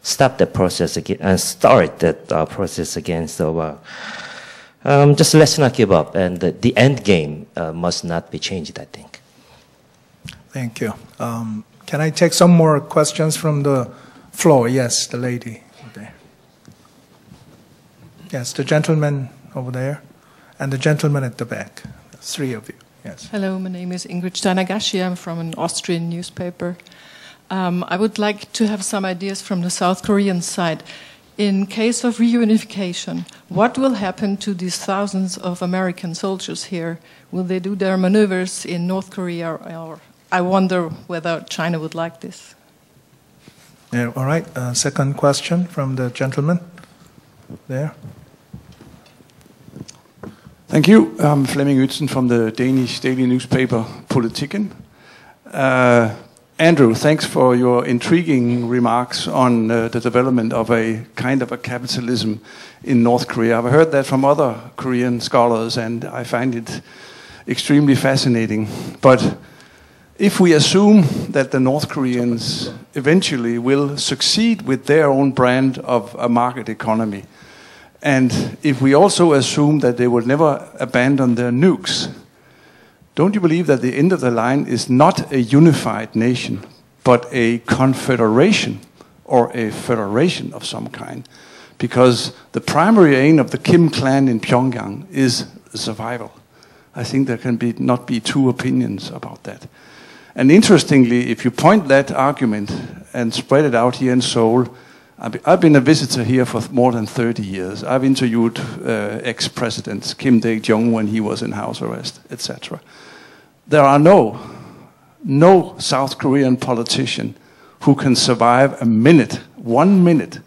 [SPEAKER 2] stop that process again and start that process again. So just let's not give up, and the end game must not be changed, I think.
[SPEAKER 1] Thank you. Can I take some more questions from the floor? Yes, the lady there. Yes, the gentleman over there, and the gentleman at the back. 3 of you. Yes.
[SPEAKER 11] Hello, my name is Ingrid Steinagashi. I'm from an Austrian newspaper. I would like to have some ideas from the South Korean side. In case of reunification, what will happen to these thousands of American soldiers here? Will they do their maneuvers in North Korea, or I wonder whether China would like this?
[SPEAKER 1] Yeah, all right. Second question from the gentleman there.
[SPEAKER 12] Thank you. I'm Flemming Utzen from the Danish daily newspaper Politiken. Andrew, thanks for your intriguing remarks on the development of a kind of a capitalism in North Korea. I've heard that from other Korean scholars, and I find it extremely fascinating. But if we assume that the North Koreans eventually will succeed with their own brand of a market economy, and if we also assume that they will never abandon their nukes, don't you believe that the end of the line is not a unified nation, but a confederation or a federation of some kind? Because the primary aim of the Kim clan in Pyongyang is survival. I think there can not be 2 opinions about that. And interestingly, if you point that argument and spread it out here in Seoul, I've been a visitor here for more than 30 years. I've interviewed ex-presidents, Kim Dae-jung when he was in house arrest, etc. There are no South Korean politician who can survive a minute, 1 minute,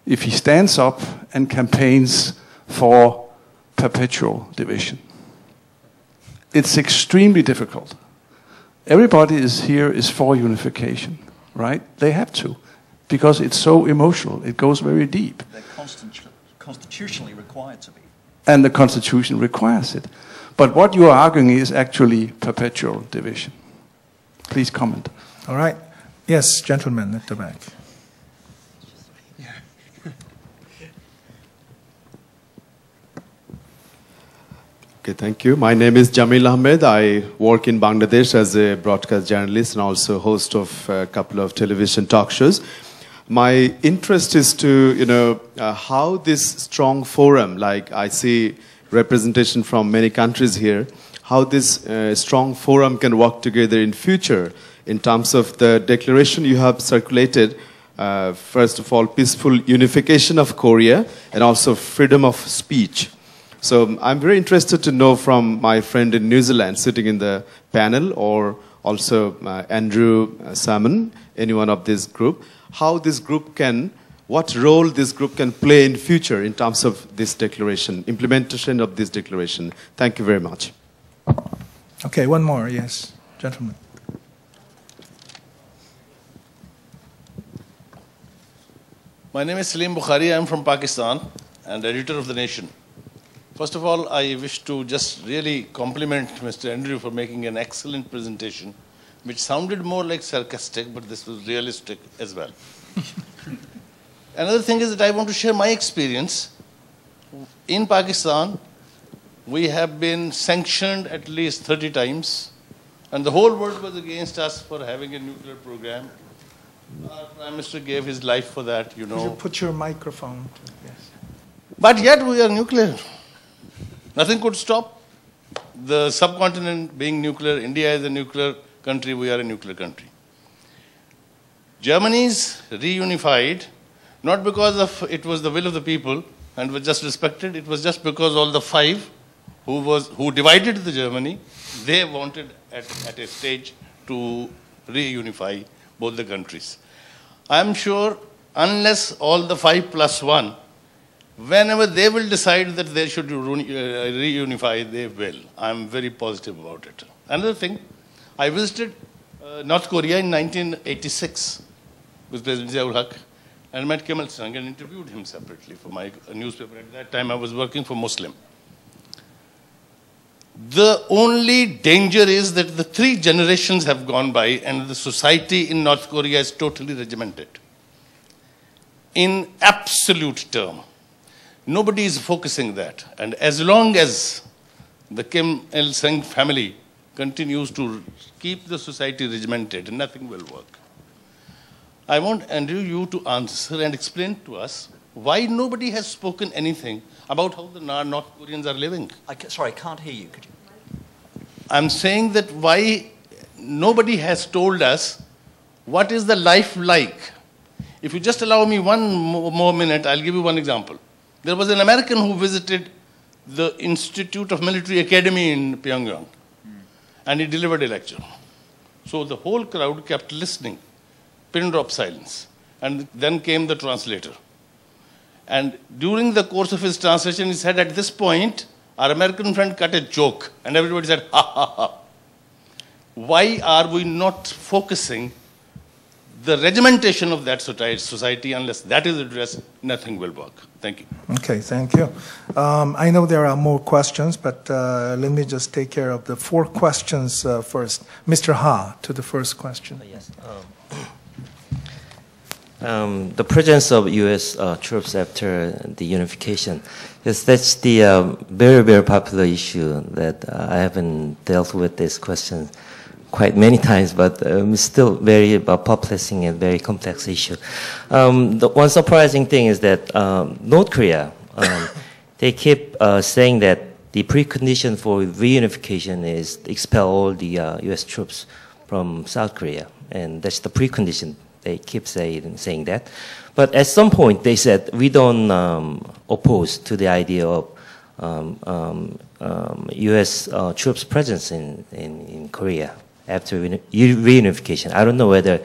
[SPEAKER 12] if he stands up and campaigns for perpetual division. It's extremely difficult. Everybody is for unification, right? They have to, because it's so emotional. It goes very deep.
[SPEAKER 5] They're constitutionally required to be.
[SPEAKER 12] And the Constitution requires it. But what you are arguing is actually perpetual division. Please comment.
[SPEAKER 1] All right. Yes, gentlemen at the back.
[SPEAKER 13] Okay, thank you. My name is Jamil Ahmed. I work in Bangladesh as a broadcast journalist and also host of a couple of television talk shows. My interest is to, how this strong forum, like I see representation from many countries here, how this strong forum can work together in future in terms of the declaration you have circulated. First of all, peaceful unification of Korea and also freedom of speech. So I'm very interested to know from my friend in New Zealand sitting in the panel, or also Andrew SALMON, anyone of this group, how this group can, what role this group can play in future in terms of this declaration, implementation of this declaration. Thank you very much.
[SPEAKER 1] Okay, one more, yes, gentlemen.
[SPEAKER 14] My name is Salim Bukhari. I am from Pakistan and editor of The Nation. First of all, I wish to just really compliment Mr. Andrew for making an excellent presentation, which sounded more like sarcastic, but this was realistic as well. Another thing is that I want to share my experience. In Pakistan, we have been sanctioned at least 30 times, and the whole world was against us for having a nuclear program. Our Prime Minister gave his life for that, you know.
[SPEAKER 1] Could you put your microphone? Yes.
[SPEAKER 14] But yet we are nuclear. Nothing could stop the subcontinent being nuclear. India is a nuclear country. We are a nuclear country. Germany's reunified, not because of it was the will of the people and was just respected. It was just because all the five who divided the Germany, they wanted at a stage to reunify both the countries. I'm sure unless all the 5+1, whenever they will decide that they should reunify, they will. I'm very positive about it. Another thing, I visited North Korea in 1986 with President Taewon Ha and met Kim Il-sung and interviewed him separately for my newspaper. At that time, I was working for Muslim. The only danger is that the 3 generations have gone by and the society in North Korea is totally regimented. In absolute term. Nobody is focusing that. And as long as the Kim Il-sung family continues to keep the society regimented, nothing will work. I want Andrew you to answer and explain to us why nobody has spoken anything about how the North Koreans are living.
[SPEAKER 5] Sorry, I can't hear you. Could you?
[SPEAKER 14] I'm saying that why nobody has told us what is the life like. If you just allow me one more minute, I'll give you one example. There was an American who visited the Institute of Military Academy in Pyongyang, and he delivered a lecture. So the whole crowd kept listening, pin drop silence, and then came the translator. And during the course of his translation, he said, at this point, our American friend cut a joke, and everybody said, ha, ha, ha. Why are we not focusing the regimentation of that society? Unless that is addressed, nothing will work. Thank you.
[SPEAKER 1] Okay, thank you. I know there are more questions, but let me just take care of the 4 questions first. Mr. Ha, to the first question.
[SPEAKER 2] Yes. The presence of U.S. Troops after the unification, yes, that's the very, very popular issue that I haven't dealt with this question quite many times, but it's still very perplexing and very complex issue. The one surprising thing is that North Korea, they keep saying that the precondition for reunification is expel all the U.S. troops from South Korea, and that's the precondition they keep saying that. But at some point, they said, we don't oppose to the idea of U.S. troops' presence in Korea after reunification. I don't know whether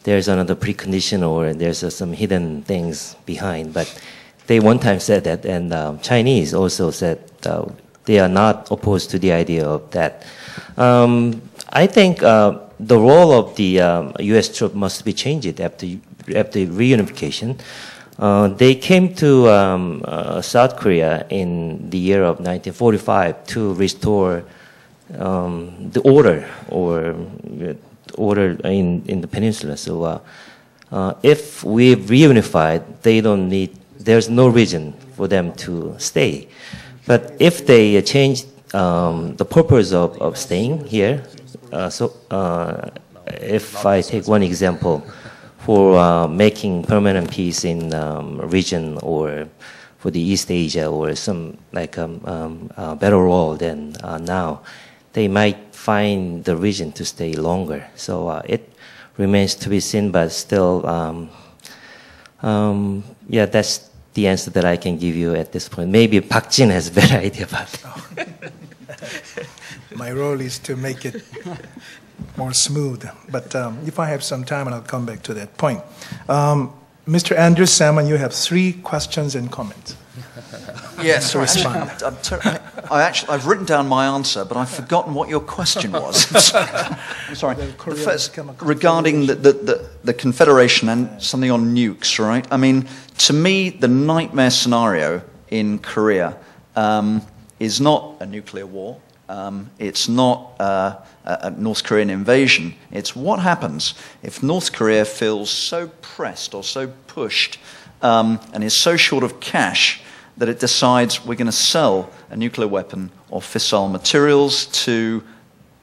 [SPEAKER 2] there's another precondition or there's some hidden things behind, but they one time said that, and Chinese also said they are not opposed to the idea of that. I think the role of the U.S. troop must be changed after reunification. They came to South Korea in the year of 1945 to restore the order in the peninsula. So if we reunified, there's no reason for them to stay. But if they change the purpose of staying here, if I take one example, for making permanent peace in region or for the East Asia or some like better role than now, they might find the reason to stay longer. So it remains to be seen, but still, yeah, that's the answer that I can give you at this point. Maybe Park Jin has a better idea about it.
[SPEAKER 1] My role is to make it more smooth. But if I have some time, I'll come back to that point. Mr. Andrew Salmon, you have 3 questions and comments.
[SPEAKER 5] Yes,
[SPEAKER 1] to respond.
[SPEAKER 5] I've written down my answer, but I've forgotten what your question was. I'm sorry. First, regarding the Confederation and something on nukes, right? I mean, to me, the nightmare scenario in Korea is not a nuclear war. It's not a North Korean invasion. It's what happens if North Korea feels so pressed or so pushed and is so short of cash that it decides we're going to sell a nuclear weapon or fissile materials to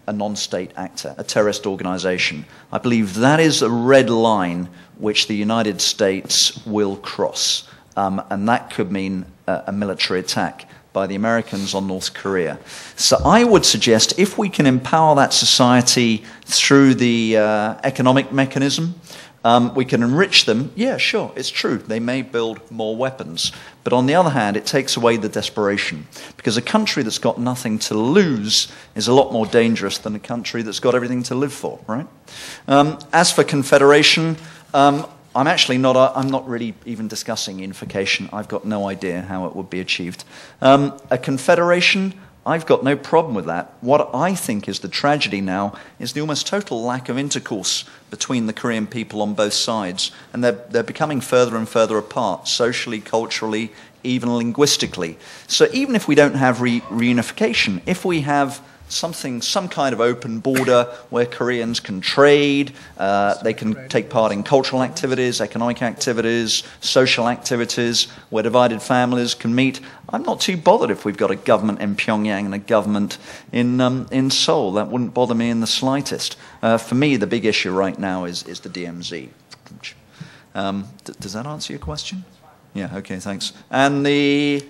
[SPEAKER 5] a non-state actor, a terrorist organization. I believe that is a red line which the United States will cross, and that could mean a military attack by the Americans on North Korea. So I would suggest if we can empower that society through the economic mechanism, we can enrich them. Yeah, sure, it's true. They may build more weapons. But on the other hand, it takes away the desperation. Because a country that's got nothing to lose is a lot more dangerous than a country that's got everything to live for, right? As for Confederation, I'm not really even discussing unification. I've got no idea how it would be achieved. A confederation, I've got no problem with that. What I think is the tragedy now is the almost total lack of intercourse between the Korean people on both sides. And they're becoming further and further apart, socially, culturally, even linguistically. So even if we don't have reunification, if we have some kind of open border where Koreans can trade, they can take part in cultural activities, economic activities, social activities, where divided families can meet. I'm not too bothered if we've got a government in Pyongyang and a government in Seoul. That wouldn't bother me in the slightest. For me, the big issue right now is the DMZ. Does that answer your question? Yeah, okay, thanks. And the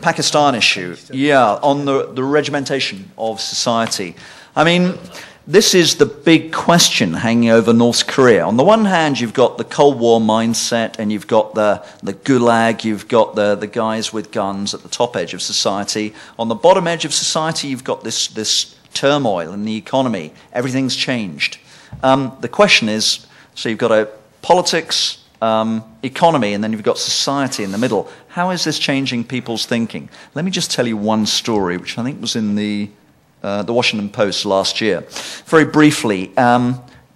[SPEAKER 5] Pakistan issue, yeah, on the regimentation of society. I mean, this is the big question hanging over North Korea. On the one hand, you've got the Cold War mindset, and you've got the gulag, you've got the guys with guns at the top edge of society. On the bottom edge of society, you've got this turmoil in the economy. Everything's changed. The question is, so you've got a politics, economy, and then you've got society in the middle. How is this changing people's thinking? Let me just tell you one story, which I think was in the Washington Post last year. Very briefly,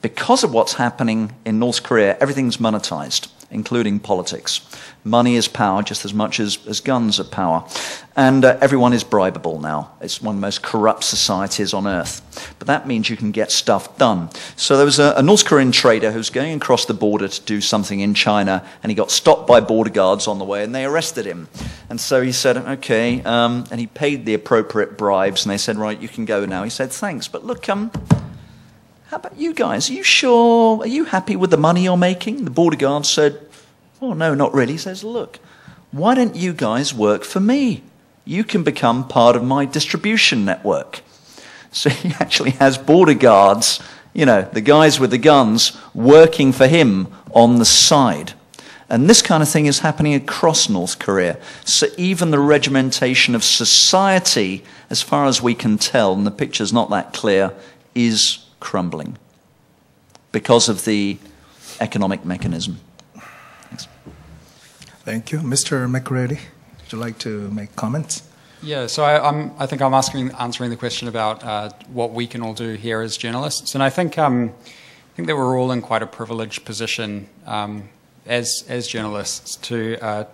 [SPEAKER 5] because of what's happening in North Korea, everything's monetized, including politics. Money is power just as much as guns are power. And everyone is bribable now. It's one of the most corrupt societies on earth. But that means you can get stuff done. So there was a North Korean trader who was going across the border to do something in China, and he got stopped by border guards on the way, and they arrested him. And so he said, okay, and he paid the appropriate bribes, and they said, right, you can go now. He said, thanks, but look, how about you guys? Are you sure? Are you happy with the money you're making? The border guard said, oh, no, not really. He says, look, why don't you guys work for me? You can become part of my distribution network. So he actually has border guards, you know, the guys with the guns working for him on the side. And this kind of thing is happening across North Korea. So even the regimentation of society, as far as we can tell, and the picture's not that clear, is crumbling because of the economic mechanism. Thanks.
[SPEAKER 1] Thank you. Mr. McCready, would you like to make comments?
[SPEAKER 3] Yeah, so I think I'm answering the question about what we can all do here as journalists, and I think that we're all in quite a privileged position as journalists to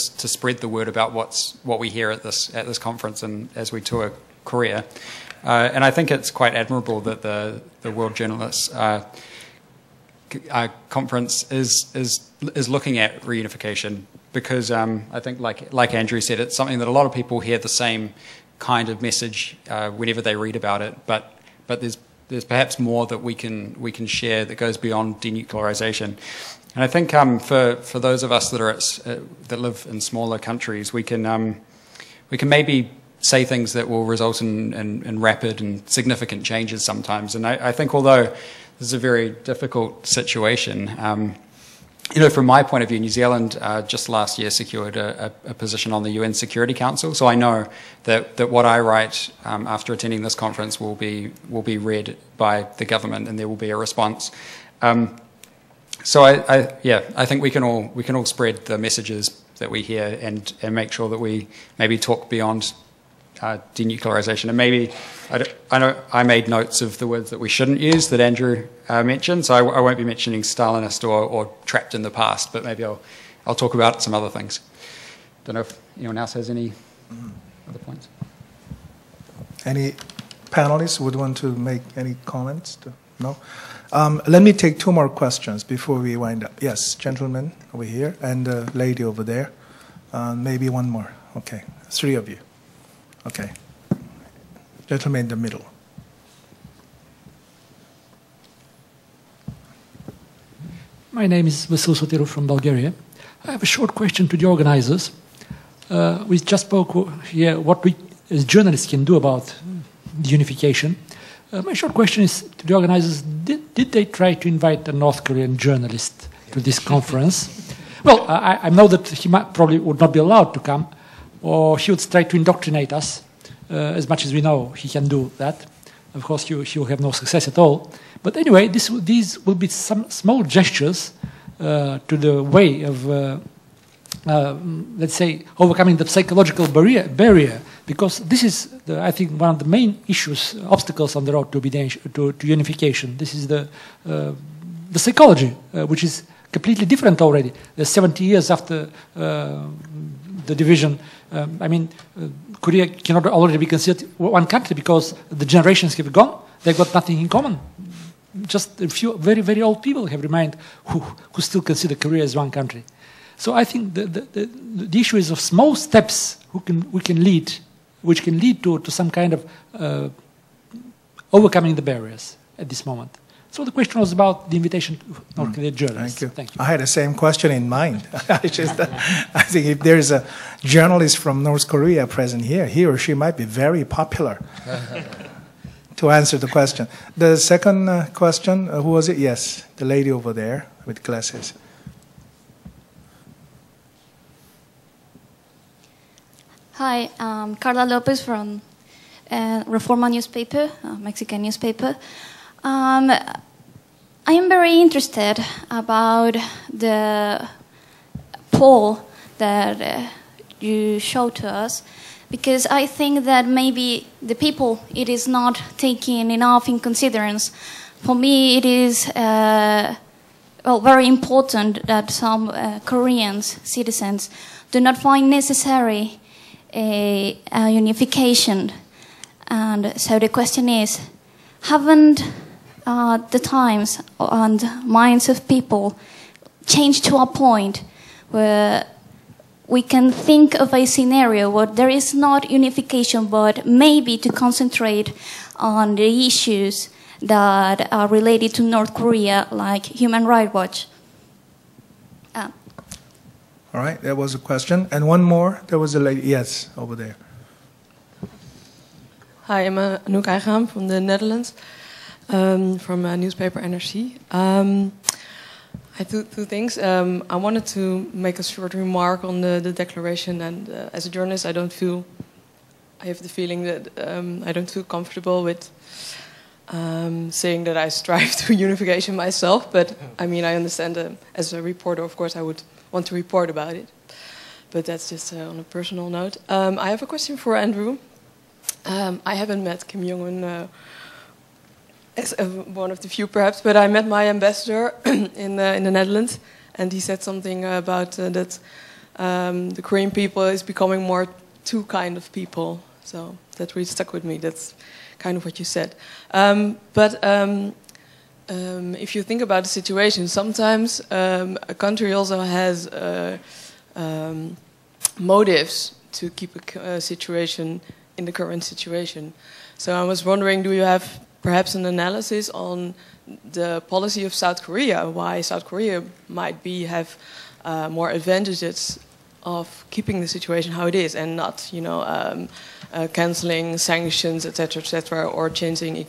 [SPEAKER 3] spread the word about what we hear at this conference and as we tour Korea, and I think it's quite admirable that the World Journalists Conference is looking at reunification. Because I think, like Andrew said, it's something that a lot of people hear the same kind of message whenever they read about it. But there's perhaps more that we can share that goes beyond denuclearization. And I think for those of us that live in smaller countries, we can maybe say things that will result in rapid and significant changes sometimes. And I think although this is a very difficult situation. You know, from my point of view, New Zealand just last year secured a position on the UN Security Council. So I know that what I write after attending this conference will be read by the government, and there will be a response. So I think we can all spread the messages that we hear and make sure that we maybe talk beyond denuclearization. And maybe I know I made notes of the words that we shouldn't use that Andrew mentioned, so I won't be mentioning Stalinist or trapped in the past, but maybe I'll talk about some other things. Don't know if anyone else has any other points.
[SPEAKER 1] Any panelists would want to make any comments? No? Let me take two more questions before we wind up. Yes, gentleman over here and the lady over there. Maybe one more. Okay, three of you. Okay. Gentleman in the middle.
[SPEAKER 15] My name is Vasil Sotiru from Bulgaria. I have a short question to the organizers. We just spoke here what we as journalists can do about the unification. My short question is to the organizers, did they try to invite a North Korean journalist to this conference? Well, I know that he probably would not be allowed to come, or he would try to indoctrinate us. As much as we know, he can do that. Of course, he will have no success at all. But anyway, these will be some small gestures to the way of, let's say, overcoming the psychological barrier, because this is, I think, one of the main issues, obstacles on the road to unification. This is the psychology, which is completely different already. 70 years after the division, Korea cannot already be considered one country because the generations have gone. They've got nothing in common. Just a few very, very old people have remained who still consider Korea as one country. So I think the issue is of small steps which can lead to some kind of overcoming the barriers at this moment. So the question was about the invitation to North Korean journalists.
[SPEAKER 1] Thank you. I had the same question in mind. I think if there is a journalist from North Korea present here, he or she might be very popular to answer the question. The second question, who was it? Yes, the lady over there with glasses.
[SPEAKER 16] Hi, I'm Carla Lopez from Reforma newspaper, Mexican newspaper. I am very interested about the poll that you showed to us, because I think that maybe the people, it is not taking enough in consideration. For me, it is very important that some Koreans, citizens, do not find necessary a unification. And so the question is, haven't the times and minds of people changed to a point where we can think of a scenario where there is not unification, but maybe to concentrate on the issues that are related to North Korea, like Human Rights Watch?
[SPEAKER 1] All right, that was a question. And one more, there was a lady, yes, over there.
[SPEAKER 17] Hi, I'm Anouk Eicham from the Netherlands. from newspaper NRC. I do two things. I wanted to make a short remark on the declaration, and as a journalist, I have the feeling that I don't feel comfortable with saying that I strive to unification myself. But I mean, I understand as a reporter, of course, I would want to report about it. But that's just on a personal note. I have a question for Andrew. I haven't met Kim Jong-un as one of the few, perhaps, but I met my ambassador in the Netherlands, and he said something about that the Korean people is becoming more two kind of people. So that really stuck with me. That's kind of what you said. But if you think about the situation, sometimes a country also has motives to keep a situation in the current situation. So I was wondering, do you have perhaps an analysis on the policy of South Korea, why South Korea might have more advantages of keeping the situation how it is and not, canceling sanctions, etc., or changing,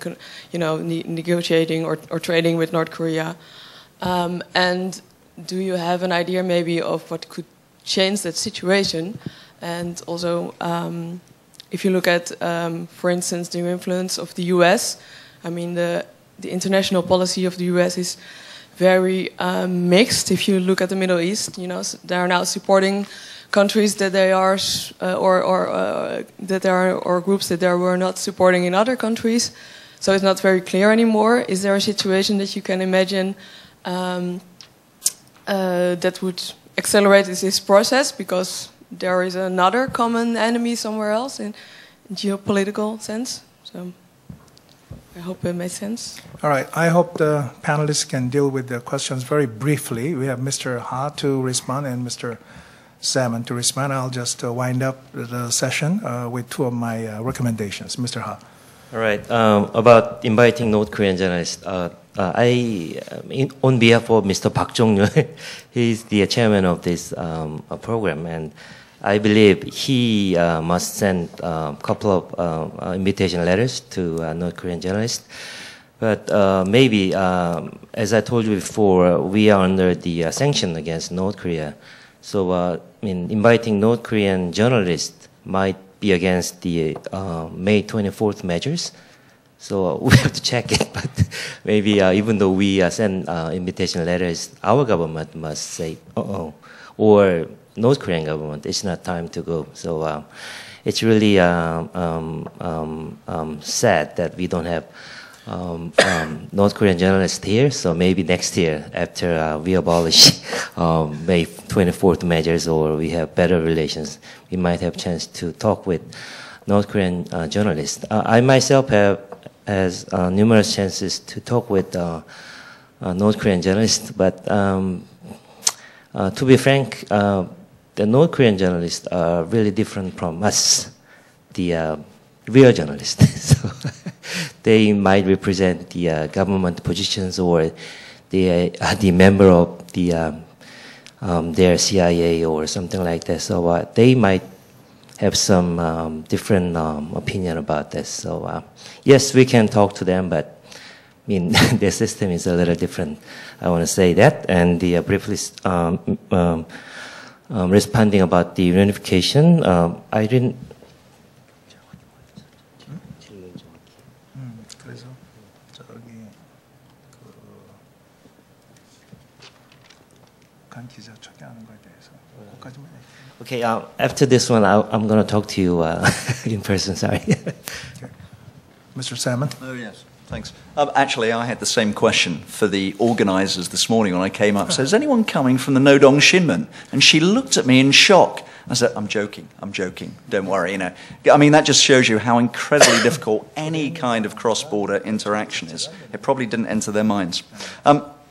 [SPEAKER 17] negotiating or trading with North Korea. And do you have an idea maybe of what could change that situation? And also, if you look at, for instance, the influence of the US, I mean, the international policy of the US is very mixed. If you look at the Middle East, they are now supporting countries that they are, or groups that they were not supporting in other countries. So it's not very clear anymore. Is there a situation that you can imagine that would accelerate this process because there is another common enemy somewhere else in geopolitical sense? So I hope it makes sense.
[SPEAKER 1] All right. I hope the panelists can deal with the questions very briefly. We have Mr. Ha to respond and Mr. Salmon to respond. I'll just wind up the session with two of my recommendations. Mr. Ha.
[SPEAKER 2] All right. About inviting North Korean journalists, on behalf of Mr. Park Jong-ryul, he's the chairman of this program, and I believe he must send a couple of invitation letters to North Korean journalists. But maybe, as I told you before, we are under the sanction against North Korea. So, inviting North Korean journalists might be against the May 24th measures. So we have to check it. But maybe even though we send invitation letters, our government must say, or North Korean government, it's not time to go. So it's really sad that we don't have North Korean journalists here. So maybe next year, after we abolish May 24th measures or we have better relations, we might have a chance to talk with North Korean journalists. I myself has numerous chances to talk with North Korean journalists, but to be frank, the North Korean journalists are really different from us, the real journalists. So they might represent the government positions or the member of the their CIA or something like that. So they might have some different opinion about this. So yes, we can talk to them, but their system is a little different. I want to say that. And the briefly responding about the unification, I didn't. Okay, after this one, I'm going to talk to you in person, sorry.
[SPEAKER 1] Okay. Mr. Salmon?
[SPEAKER 5] Oh, yes, thanks. Actually, I had the same question for the organisers this morning when I came up. So, is anyone coming from the Nodong Shinmun? And she looked at me in shock. I said, I'm joking, don't worry, I mean, that just shows you how incredibly difficult any kind of cross-border interaction is. It probably didn't enter their minds.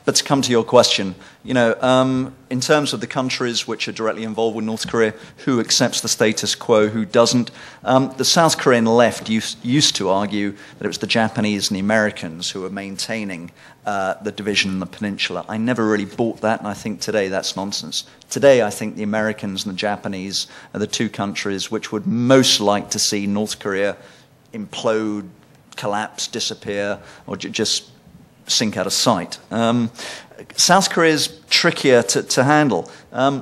[SPEAKER 5] But to come to your question, in terms of the countries which are directly involved with North Korea, who accepts the status quo, who doesn't, the South Korean left used to argue that it was the Japanese and the Americans who were maintaining the division in the peninsula. I never really bought that, and I think today that's nonsense. Today, I think the Americans and the Japanese are the two countries which would most like to see North Korea implode, collapse, disappear, or just sink out of sight. South Korea is trickier to handle.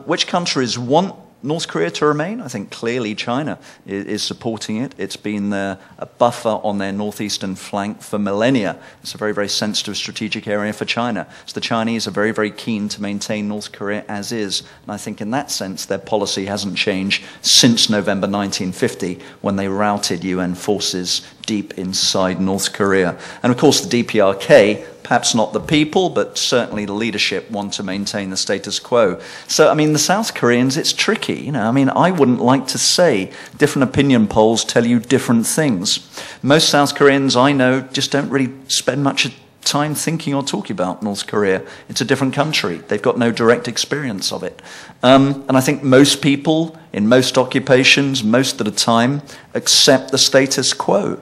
[SPEAKER 5] Which countries want North Korea to remain? I think clearly China is supporting it. It's been a buffer on their northeastern flank for millennia. It's a very, very sensitive strategic area for China. So the Chinese are very, very keen to maintain North Korea as is. And I think in that sense, their policy hasn't changed since November 1950, when they routed UN forces deep inside North Korea. And of course, the DPRK, perhaps not the people, but certainly the leadership want to maintain the status quo. So, I mean, the South Koreans, it's tricky. You know, I mean, I wouldn't like to say different opinion polls tell you different things. Most South Koreans I know just don't really spend much time thinking or talking about North Korea. It's a different country. They've got no direct experience of it. And I think most people in most occupations, most of the time, accept the status quo.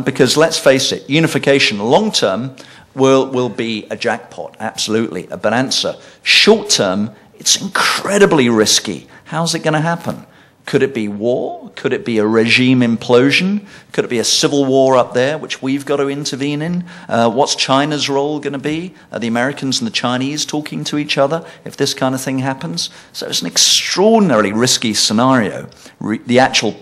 [SPEAKER 5] Because let's face it, unification long term will be a jackpot, absolutely, a bonanza. Short term, it's incredibly risky. How's it going to happen? Could it be war? Could it be a regime implosion? Could it be a civil war up there, which we've got to intervene in? What's China's role going to be? Are the Americans and the Chinese talking to each other if this kind of thing happens? So it's an extraordinarily risky scenario, the actual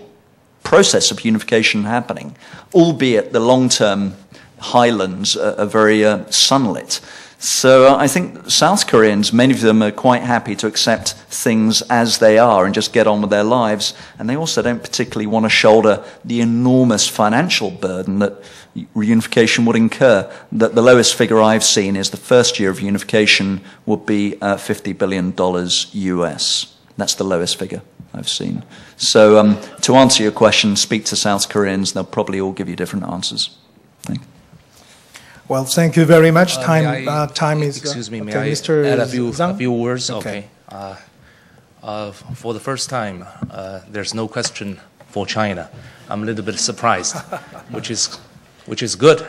[SPEAKER 5] process of unification happening, albeit the long-term highlands are very sunlit. So I think South Koreans, many of them are quite happy to accept things as they are and just get on with their lives. And they also don't particularly want to shoulder the enormous financial burden that reunification would incur. The lowest figure I've seen is the first year of unification would be $50 billion US. That's the lowest figure I've seen. So to answer your question, speak to South Koreans. They'll probably all give you different answers. Thank you.
[SPEAKER 1] Well, thank you very much. Time is...
[SPEAKER 7] Excuse me, may
[SPEAKER 1] okay,
[SPEAKER 7] I
[SPEAKER 1] Mr.
[SPEAKER 7] add a
[SPEAKER 1] Zhang?
[SPEAKER 7] few words?
[SPEAKER 1] Okay.
[SPEAKER 7] For the first time, there's no question for China. I'm a little bit surprised, which is good,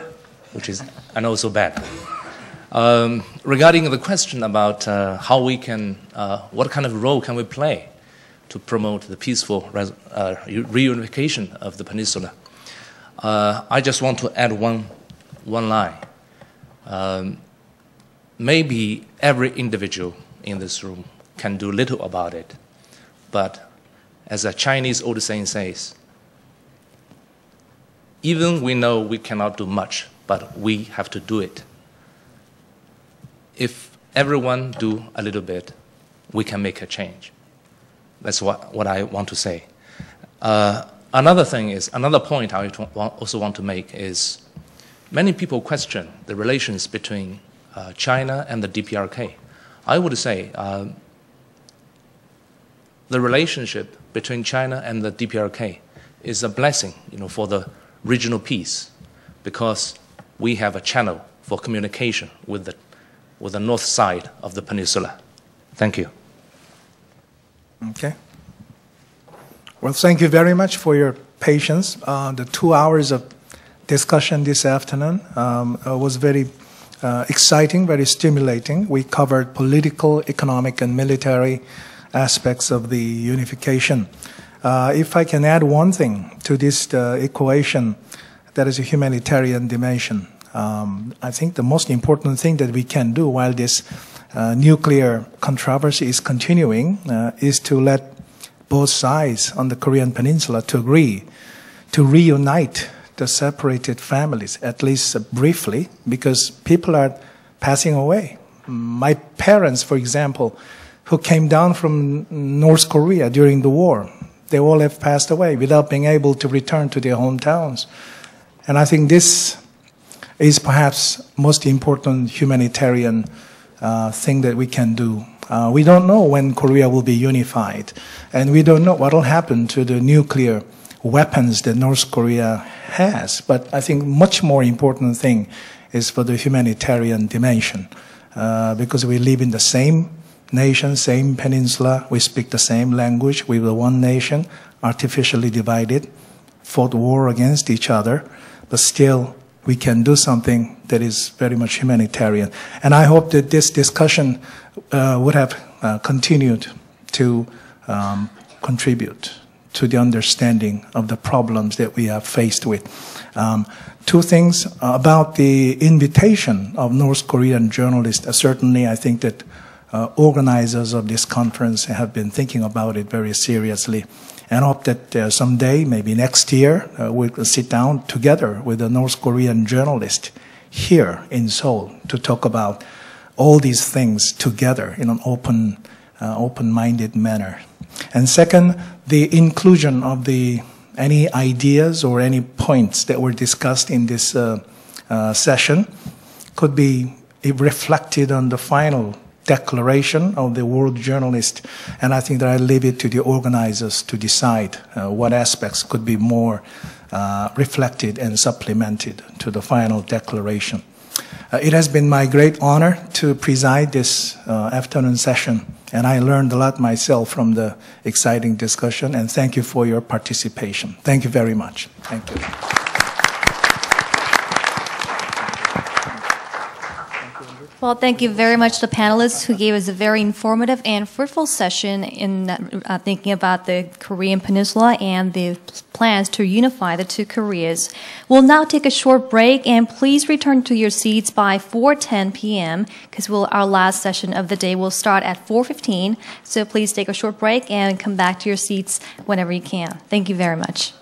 [SPEAKER 7] and also bad. Regarding the question about how we can, what kind of role can we play to promote the peaceful reunification of the peninsula, I just want to add one line. Maybe every individual in this room can do little about it, but as a Chinese old saying says, even we know we cannot do much, but we have to do it. If everyone do a little bit, we can make a change. That's what I want to say. Another point I also want to make is, many people question the relations between China and the DPRK. I would say the relationship between China and the DPRK is a blessing, for the regional peace, because we have a channel for communication with the north side of the peninsula. Thank you.
[SPEAKER 1] Okay. Well, thank you very much for your patience. The 2 hours of discussion this afternoon was very exciting, very stimulating. We covered political, economic, and military aspects of the unification. If I can add one thing to this equation, that is a humanitarian dimension. I think the most important thing that we can do while this nuclear controversy is continuing is to let both sides on the Korean Peninsula to agree to reunite the separated families, at least briefly, because people are passing away. My parents, for example, who came down from North Korea during the war, they all have passed away without being able to return to their hometowns. And I think this is perhaps most important humanitarian thing that we can do. We don't know when Korea will be unified, and we don't know what will happen to the nuclear weapons that North Korea has. But I think much more important thing is for the humanitarian dimension, because we live in the same nation, same peninsula, we speak the same language, we were one nation, artificially divided, fought war against each other, but still we can do something that is very much humanitarian. And I hope that this discussion would have continued to contribute to the understanding of the problems that we are faced with. Two things about the invitation of North Korean journalists. Certainly, I think that organizers of this conference have been thinking about it very seriously, and hope that someday, maybe next year, we'll sit down together with a North Korean journalist here in Seoul to talk about all these things together in an open-minded manner. And second, the inclusion of any ideas or any points that were discussed in this session could be reflected on the final declaration of the World Journalist, and I think that I leave it to the organizers to decide what aspects could be more reflected and supplemented to the final declaration. It has been my great honor to preside this afternoon session, and I learned a lot myself from the exciting discussion, and thank you for your participation. Thank you very much. Thank you.
[SPEAKER 18] Well, thank you very much to the panelists who gave us a very informative and fruitful session in thinking about the Korean Peninsula and the plans to unify the two Koreas. We'll now take a short break, and please return to your seats by 4:10 p.m. because our last session of the day will start at 4:15. So please take a short break and come back to your seats whenever you can. Thank you very much.